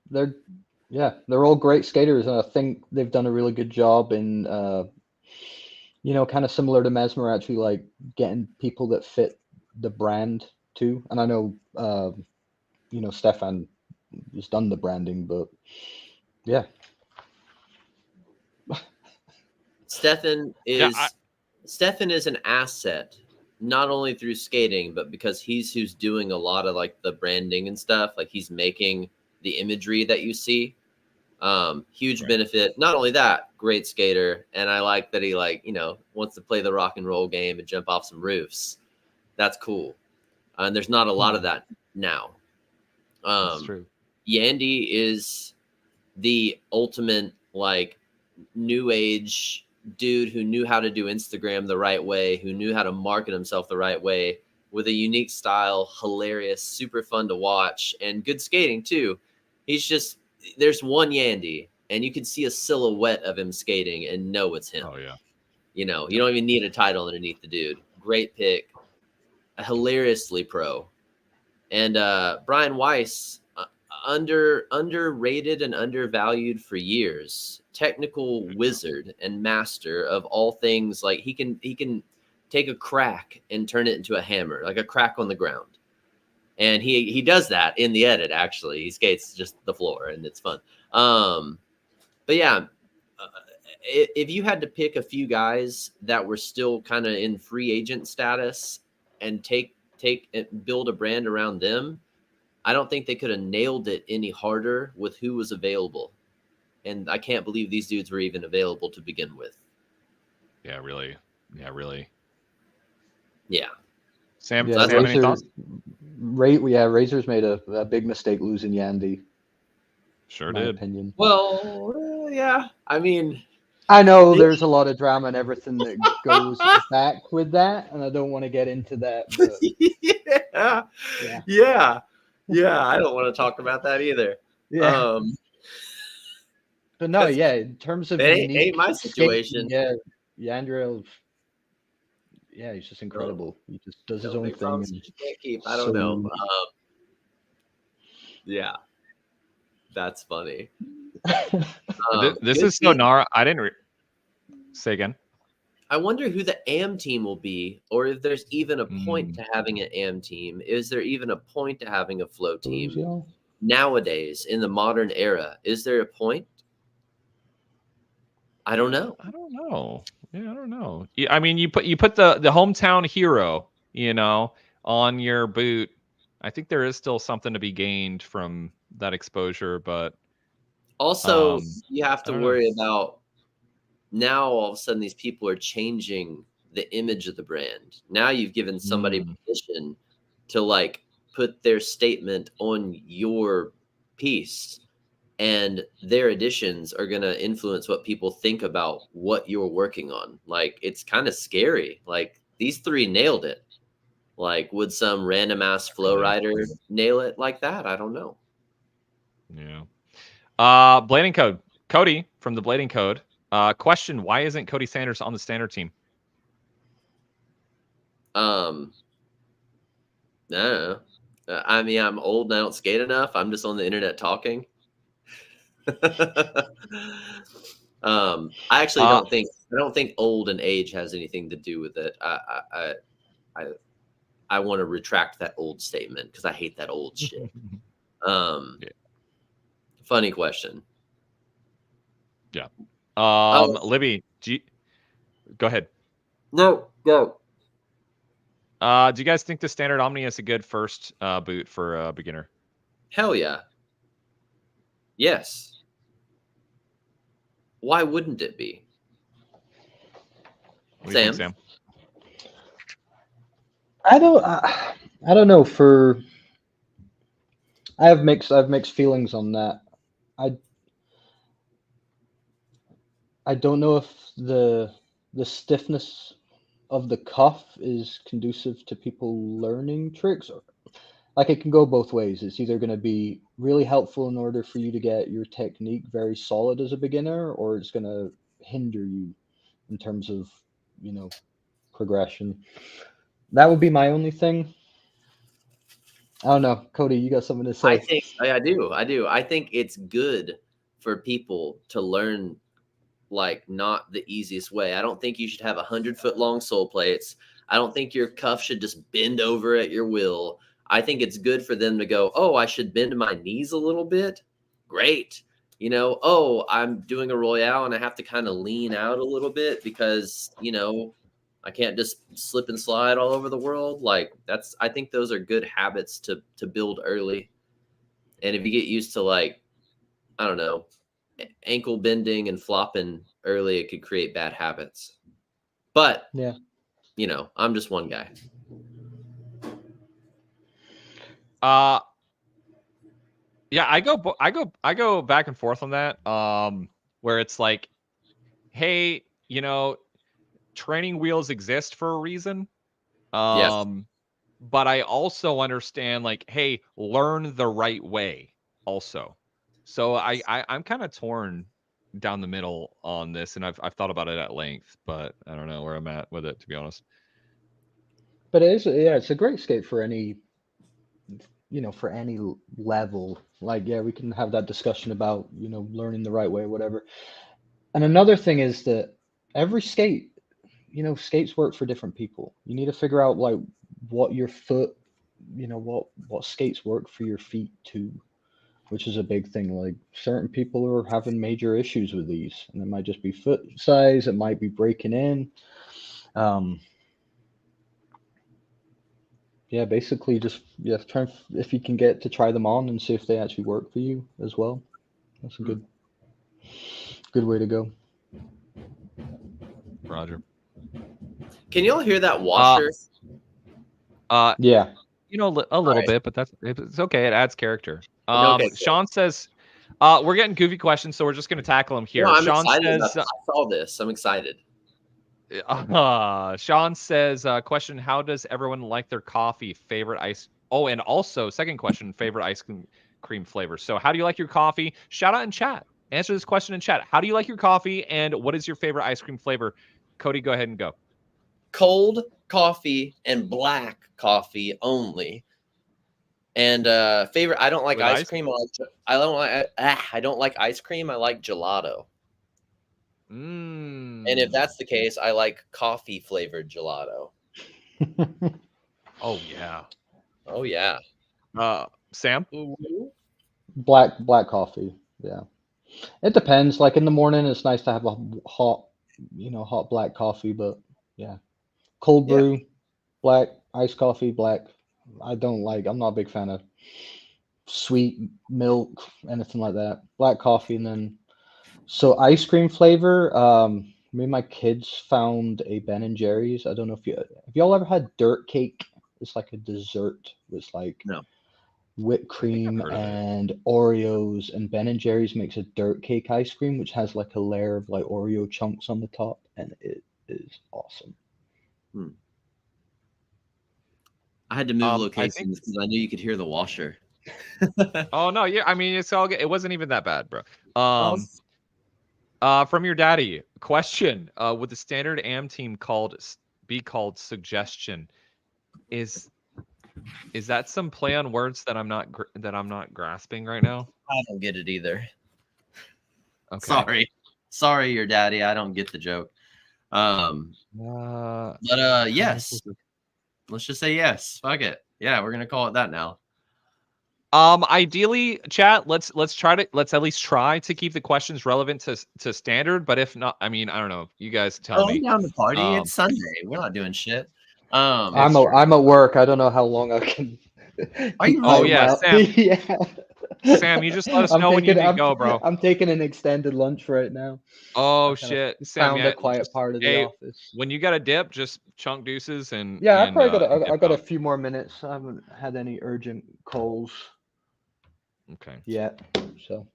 They're all great skaters, and I think they've done a really good job in kind of similar to Mesmer, actually like getting people that fit the brand too. And I know Stefan has done the branding, but yeah.
Stefan is an asset, not only through skating, but because he's who's doing a lot of like the branding and stuff. Like he's making the imagery that you see. Huge benefit. Not only that, great skater, and I like that he wants to play the rock and roll game and jump off some roofs. That's cool. And there's not a lot of that now.
That's true.
Yandy is the ultimate like new age dude who knew how to do Instagram the right way, who knew how to market himself the right way, with a unique style, hilarious, super fun to watch, and good skating too. There's one Yandy, and you can see a silhouette of him skating and know it's him.
Oh yeah.
You don't even need a title underneath the dude. Great pick, hilariously pro. And Brian Weiss, underrated and undervalued for years. Technical wizard and master of all things. Like he can take a crack and turn it into a hammer, like a crack on the ground. And he does that in the edit. Actually, he skates just the floor, and it's fun. But yeah, if you had to pick a few guys that were still kind of in free agent status and take and build a brand around them, I don't think they could have nailed it any harder with who was available. And I can't believe these dudes were even available to begin with.
Yeah, really.
Yeah.
Sam, any thoughts?
Razor's made a big mistake losing Yandy.
Sure did.
Opinion.
Well, yeah. I mean,
I know there's a lot of drama and everything that goes back with that, and I don't want to get into that. But
yeah. I don't want to talk about that either.
Yeah. But no, in terms of
ain't my situation.
Yandrel, he's just incredible. He just does his own thing.
You can't keep. I don't know. Yeah, that's funny.
This is so Nara. I didn't say again.
I wonder who the AM team will be, or if there's even a point to having an AM team. Is there even a point to having a flow team nowadays in the modern era? Is there a point? I don't know.
I don't know. Yeah, I don't know. I mean, you put the hometown hero, on your boot. I think there is still something to be gained from that exposure, but
also you have to worry about now. All of a sudden, these people are changing the image of the brand. Now you've given somebody permission to like put their statement on your piece. And their additions are going to influence what people think about what you're working on. Like, it's kind of scary. Like, these three nailed it. Like, would some random ass flow rider nail it like that? I don't know.
Yeah. Blading Code. Cody from the Blading Code. Question, why isn't Cody Sanders on the standard team?
I don't know. I mean, I'm old and I don't skate enough. I'm just on the internet talking. I actually don't think old and age has anything to do with it. I want to retract that old statement because I hate that old shit. Funny question.
Yeah. Libby, go ahead.
No, go.
Do you guys think the standard Omni is a good first boot for a beginner?
Hell yeah. Yes. Why wouldn't it be?
What do you think, Sam?
I don't know. I have mixed feelings on that. I don't know if the stiffness of the cuff is conducive to people learning tricks, or like it can go both ways. It's either going to be really helpful in order for you to get your technique very solid as a beginner, or it's going to hinder you in terms of, you know, progression. That would be my only thing. I don't know, Cody, you got something to say?
I do. I think it's good for people to learn like not the easiest way. I don't think you should have 100-foot long sole plates. I don't think your cuff should just bend over at your will. I think it's good for them to go, oh, I should bend my knees a little bit. Great. You know, oh, I'm doing a royale and I have to kind of lean out a little bit because, you know, I can't just slip and slide all over the world. Like I think those are good habits to build early. And if you get used to like, I don't know, ankle bending and flopping early, it could create bad habits. But
yeah,
you know, I'm just one guy.
Yeah, I go back and forth on that. Where it's like, hey, you know, training wheels exist for a reason.
Yes.
But I also understand, like, hey, learn the right way also. So I'm kind of torn down the middle on this, and I've thought about it at length, but I don't know where I'm at with it, to be honest.
but it is, yeah, it's a great skate for any, you know, for any level. Like, yeah, we can have that discussion about, you know, learning the right way, whatever. And another thing is that every skate, you know, skates work for different people. You need to figure out like what your foot, you know, what skates work for your feet too, which is a big thing. Like certain people are having major issues with these, and it might just be foot size, it might be breaking in. Yeah, basically just try if you can get to try them on and see if they actually work for you as well. That's a good way to go.
Roger.
Can y'all hear that washer?
Yeah.
You know, a little
right.
bit, but it's okay. It adds character.
Okay,
Sean says, we're getting goofy questions, so we're just gonna tackle them here.
No, I'm
Sean
excited
says,
I saw this. I'm excited.
Sean says, question: how does everyone like their coffee? Favorite ice? Oh, and also, second question: favorite ice cream flavor. So, how do you like your coffee? Shout out in chat. Answer this question in chat. How do you like your coffee, and what is your favorite ice cream flavor? Cody, go ahead and go.
Cold coffee and black coffee only. And favorite, I don't like ice cream. I don't like ice cream. I like gelato. And if that's the case, I like coffee flavored gelato.
Oh yeah.
Oh yeah.
Sam?
Black coffee. Yeah. It depends. Like in the morning, it's nice to have a hot, you know, hot black coffee. But yeah, cold brew, black iced coffee, black. I'm not a big fan of sweet milk, anything like that. Black coffee, and then so ice cream flavor. Me and my kids found a Ben and Jerry's. I don't know if y'all ever had dirt cake. It's like a dessert. It's like
No.
whipped cream and Oreos, and Ben and Jerry's makes a dirt cake ice cream, which has like a layer of like Oreo chunks on the top, and it is awesome.
I had to move locations because I knew you could hear the washer.
Oh no, yeah. I mean, it's all good. It wasn't even that bad, bro. From your daddy, question: would the standard AM team be called suggestion? Is that some play on words that I'm not grasping right now?
I don't get it either.
Okay.
Sorry, your daddy. I don't get the joke. Yes. Let's just say yes. Fuck it. Yeah, we're gonna call it that now.
Ideally, chat, let's at least try to keep the questions relevant to standard. But if not, I mean, I don't know. You guys tell me.
I'm down to party. It's Sunday. We're not doing shit.
I'm at work. I don't know how long I can.
Are you?
Oh yeah, Sam.
Yeah.
Sam, you just let us know when you need to go, bro.
I'm taking an extended lunch right now.
Oh shit, Sam!
Found a quiet part of the office.
When you got a dip, just chunk deuces and
yeah.
And,
I got a few more minutes. I haven't had any urgent calls.
Okay.
Yet, so.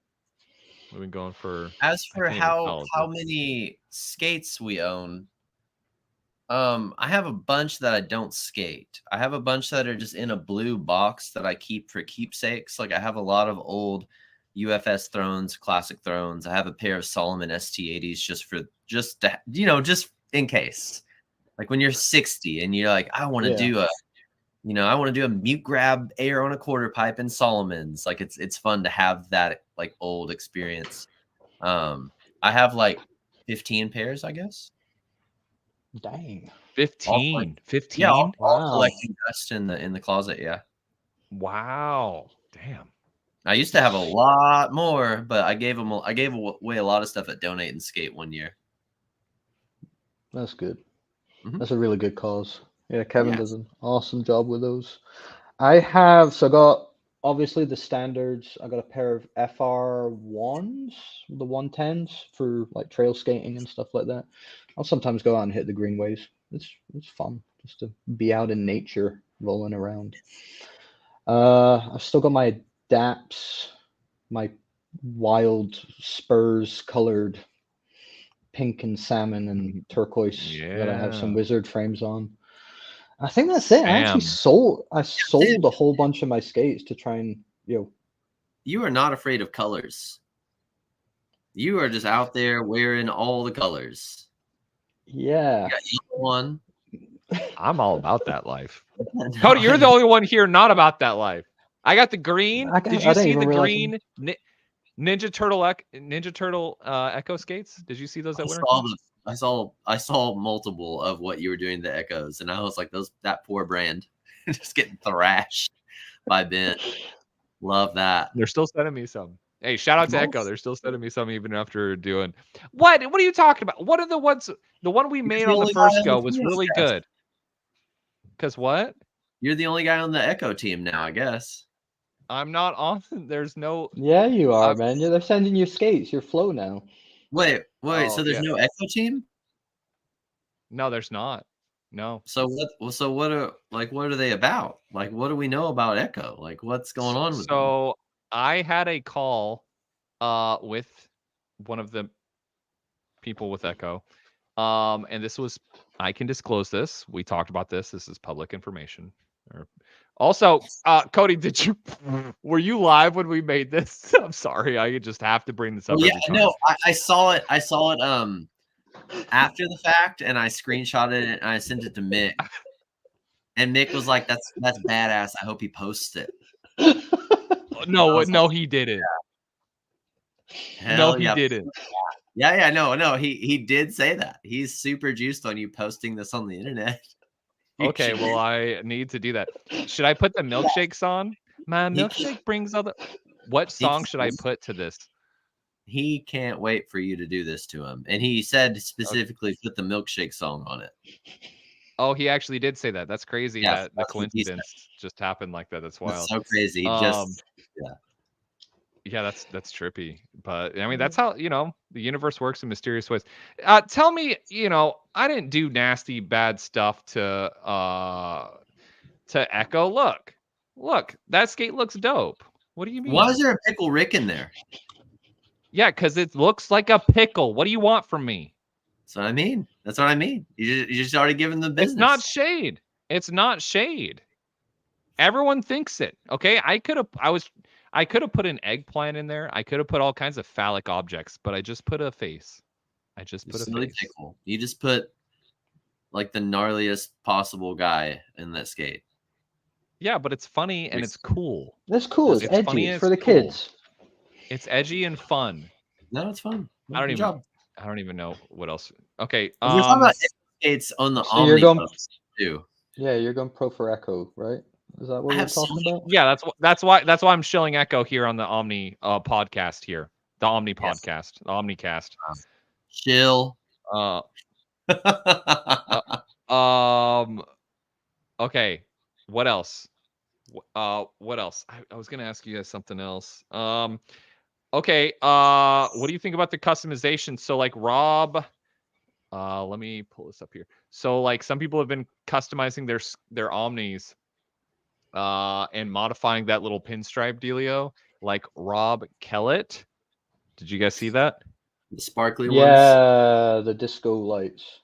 We've been going for.
As for how
tell.
many skates we own, I have a bunch that I don't skate. I have a bunch that are just in a blue box that I keep for keepsakes. Like I have a lot of old UFS thrones, classic thrones. I have a pair of Solomon ST80s just in case. Like when you're 60 and you're like, I want to do a mute grab air on a quarter pipe in Solomon's. Like it's fun to have that like old experience. I have like 15 pairs, I guess.
Dang.
15. 15?
Yeah, all
Wow.
collecting dust in the closet, yeah.
Wow. Damn.
I used to have a lot more, but I gave away a lot of stuff at Donate and Skate one year.
That's good.
Mhm.
That's a really good cause. Yeah, Kevin
Yes.
does an awesome job with those. I got obviously the standards. I got a pair of FR1s, the 110s for like trail skating and stuff like that. I'll sometimes go out and hit the greenways. It's fun just to be out in nature, rolling around. I've still got my DAPS, my wild Spurs colored pink and salmon and turquoise that I have some wizard frames on. I think that's it. I actually sold a whole bunch of my skates to try and
You are not afraid of colors. You are just out there wearing all the colors.
Yeah.
You got yellow one.
I'm all about that life. Cody, you're the only one here not about that life. I got the green. Did you see the green Ninja Turtle Echo skates? Did you see those at Winter?
I saw multiple of what you were doing to Echoes, and I was like, that poor brand just getting thrashed by Ben. Love that.
They're still sending me some. Hey, shout out to Echo. They're still sending me some even after doing what? What are you talking about? What are the ones? The one we made on the first go was really good. Because what?
You're the only guy on the Echo team now, I guess.
I'm not on. There's no.
Yeah, you are, man. They're sending you skates. You're Flow now.
Wait. So there's no Echo team?
No, there's not. No.
So what are they about? Like, what do we know about Echo? Like, what's going on with them?
So I had a call with one of the people with Echo. And this was, I can disclose this. We talked about this. This is public information. Also, Cody, were you live when we made this? I'm sorry. I just have to bring this up.
Yeah, no, I saw it. I saw it after the fact, and I screenshotted it and I sent it to Mick. And Mick was like, "That's badass. I hope he posts it."
No, he didn't.
Yeah.
No, he didn't.
Yeah, no, he did say that. He's super juiced on you posting this on the internet.
Okay, well, I need to do that. Should I put the milkshakes on? My milkshake brings other. What song should I put to this?
He can't wait for you to do this to him. And he said specifically put the milkshake song on it.
Oh, he actually did say that. That's crazy that the coincidence just happened like that. That's wild.
That's so crazy.
Yeah, that's trippy. But I mean, that's how, the universe works in mysterious ways. Tell me, I didn't do nasty, bad stuff to Echo. Look, that skate looks dope. What do you mean?
Why is there a Pickle Rick in there?
Yeah, because it looks like a pickle. What do you want from me?
That's what I mean. You just already given the business.
It's not shade. Everyone thinks it. Okay, I could have put an eggplant in there. I could have put all kinds of phallic objects, but I just put a face. I just put a face.
Pickle. You just put like the gnarliest possible guy in that skate.
Yeah, but it's funny and it's cool.
That's cool. It's edgy. Funny, it's for the kids.
It's edgy and fun.
No, it's fun.
I don't even know what else. Okay.
We're talking about skates on the OMNI too.
Yeah, you're going pro for Echo, right? Is that what we're talking about?
Yeah, that's why I'm shilling Echo here on the OMNI podcast here. The OMNI podcast, the OMNIcast.
Chill.
Okay. What else? What else? I was gonna ask you guys something else. Okay. What do you think about the customization? So like Rob, let me pull this up here. So like some people have been customizing their Omnis, and modifying that little pinstripe dealio, like Rob Kellett. Did you guys see that?
The sparkly ones.
Yeah, the disco lights.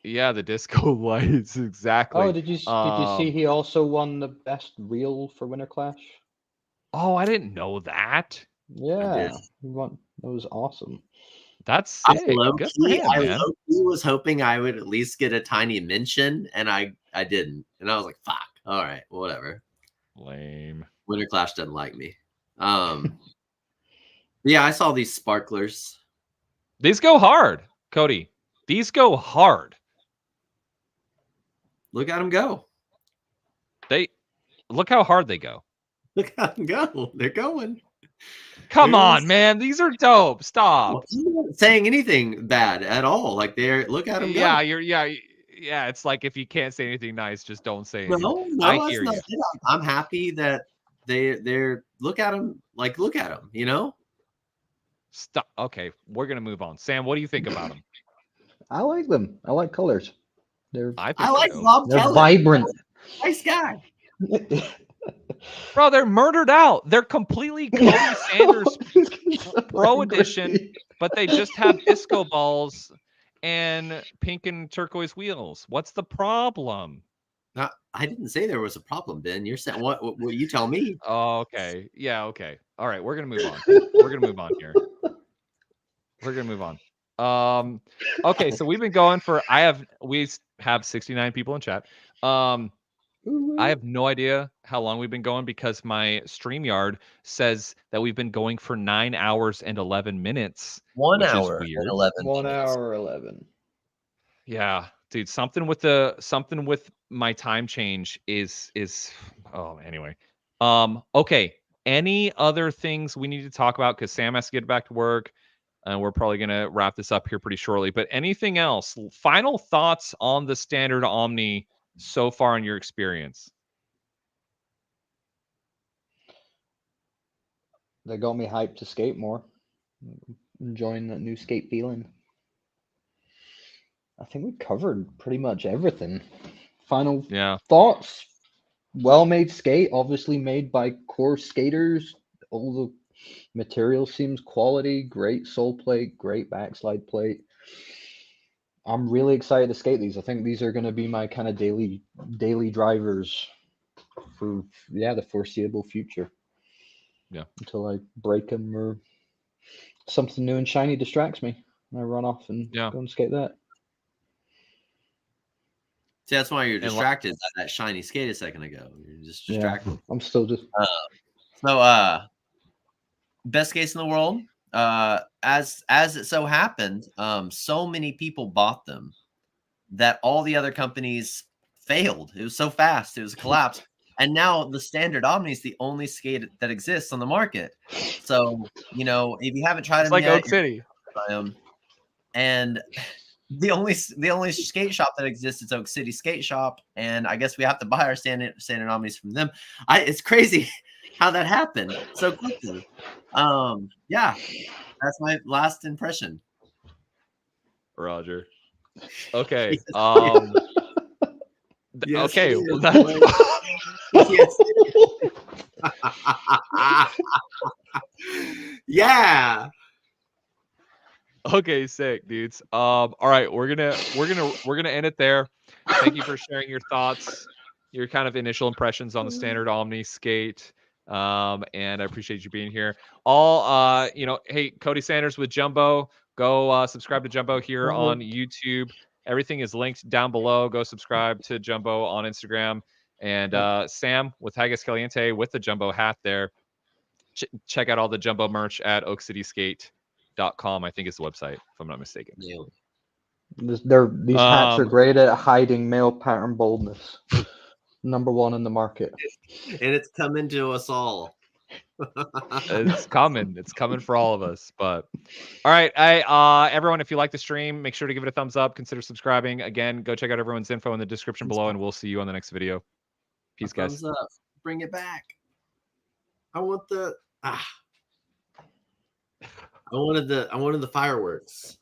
Yeah, the disco lights, exactly.
Oh, did you see he also won the best reel for Winter Clash?
Oh, I didn't know that.
Yeah, he won. That was awesome.
That's sick. Good for him,
I
man.
low-key was hoping I would at least get a tiny mention, and I didn't. And I was like, fuck. All right, whatever.
Lame.
Winter Clash doesn't like me. Yeah, I saw these sparklers.
These go hard, Cody. These go hard.
Look at them go.
Look how hard they go.
Look at them go. They're going.
Come on, man. These are dope. Stop.
I'm not saying anything bad at all. Like look at them go.
Yeah. It's like if you can't say anything nice, just don't say anything.
No,
I hear you.
I'm happy that they're look at them. Like look at them. You know.
Stop. Okay, we're gonna move on. Sam, what do you think about them?
I like them. I like colors.
I like Rob
They're
Keller.
vibrant.
Nice guy.
Bro, they're murdered out. They're completely Cody Sanders Pro Edition, but they just have disco balls and pink and turquoise wheels. What's the problem?
I didn't say there was a problem, Ben. You're saying what you tell me?
Oh, okay. Yeah, okay. All right, we're gonna move on. We're gonna move on here. We're gonna move on. Okay, so we've been going for we have 69 people in chat. I have no idea how long we've been going because my StreamYard says that we've been going for 9 hours and 11 minutes.
1
which
hour
is weird.
and 11
1
minutes.
hour 11.
Yeah, dude, something with my time change is anyway. Okay. Any other things we need to talk about? Because Sam has to get back to work. And we're probably going to wrap this up here pretty shortly. But anything else? Final thoughts on the standard Omni so far in your experience?
They got me hyped to skate more. Enjoying that new skate feeling. I think we covered pretty much everything. Final thoughts? Well-made skate, obviously made by core skaters. All the material seems quality. Great sole plate, great backslide plate. I'm really excited to skate these. I think these are going to be my kind of daily drivers for the foreseeable future.
Yeah.
Until I break them or something new and shiny distracts me, and I run off and go and skate that.
See, that's why you're distracted by that shiny skate a second ago. You're just distracted.
Yeah, I'm still just.
Best skates in the world. As it so happened, so many people bought them that all the other companies failed. It was so fast. It was a collapse. And now the standard Omni is the only skate that exists on the market. So, if you haven't tried them
like
yet,
Oak City.
And the only skate shop that exists is Oak City Skate Shop. And I guess we have to buy our standard Omnis from them. It's crazy how that happened so quickly. Yeah, that's my last impression.
Roger. Okay.
Yes,
okay. Well, that's
yeah.
Okay, sick, dudes. All right, we're gonna end it there. Thank you for sharing your thoughts, your kind of initial impressions on the standard Omni skate. And I appreciate you being here. Hey, Cody Sanders with Jumbo. Go subscribe to Jumbo here on YouTube. Everything is linked down below. Go subscribe to Jumbo on Instagram. And Sam with HaggisCaliente with the Jumbo hat there. Check out all the Jumbo merch at oakcityskate.com, I think is the website, if I'm not mistaken.
Yeah.
These hats are great at hiding male pattern boldness. #1 in the market.
And it's coming to us all.
It's coming. It's coming for all of us. But all right, everyone, if you like the stream, make sure to give it a thumbs up. Consider subscribing. Again, go check out everyone's info in the description below, and we'll see you on the next video. Peace, guys.
Thumbs up. Bring it back. I want the I wanted the fireworks.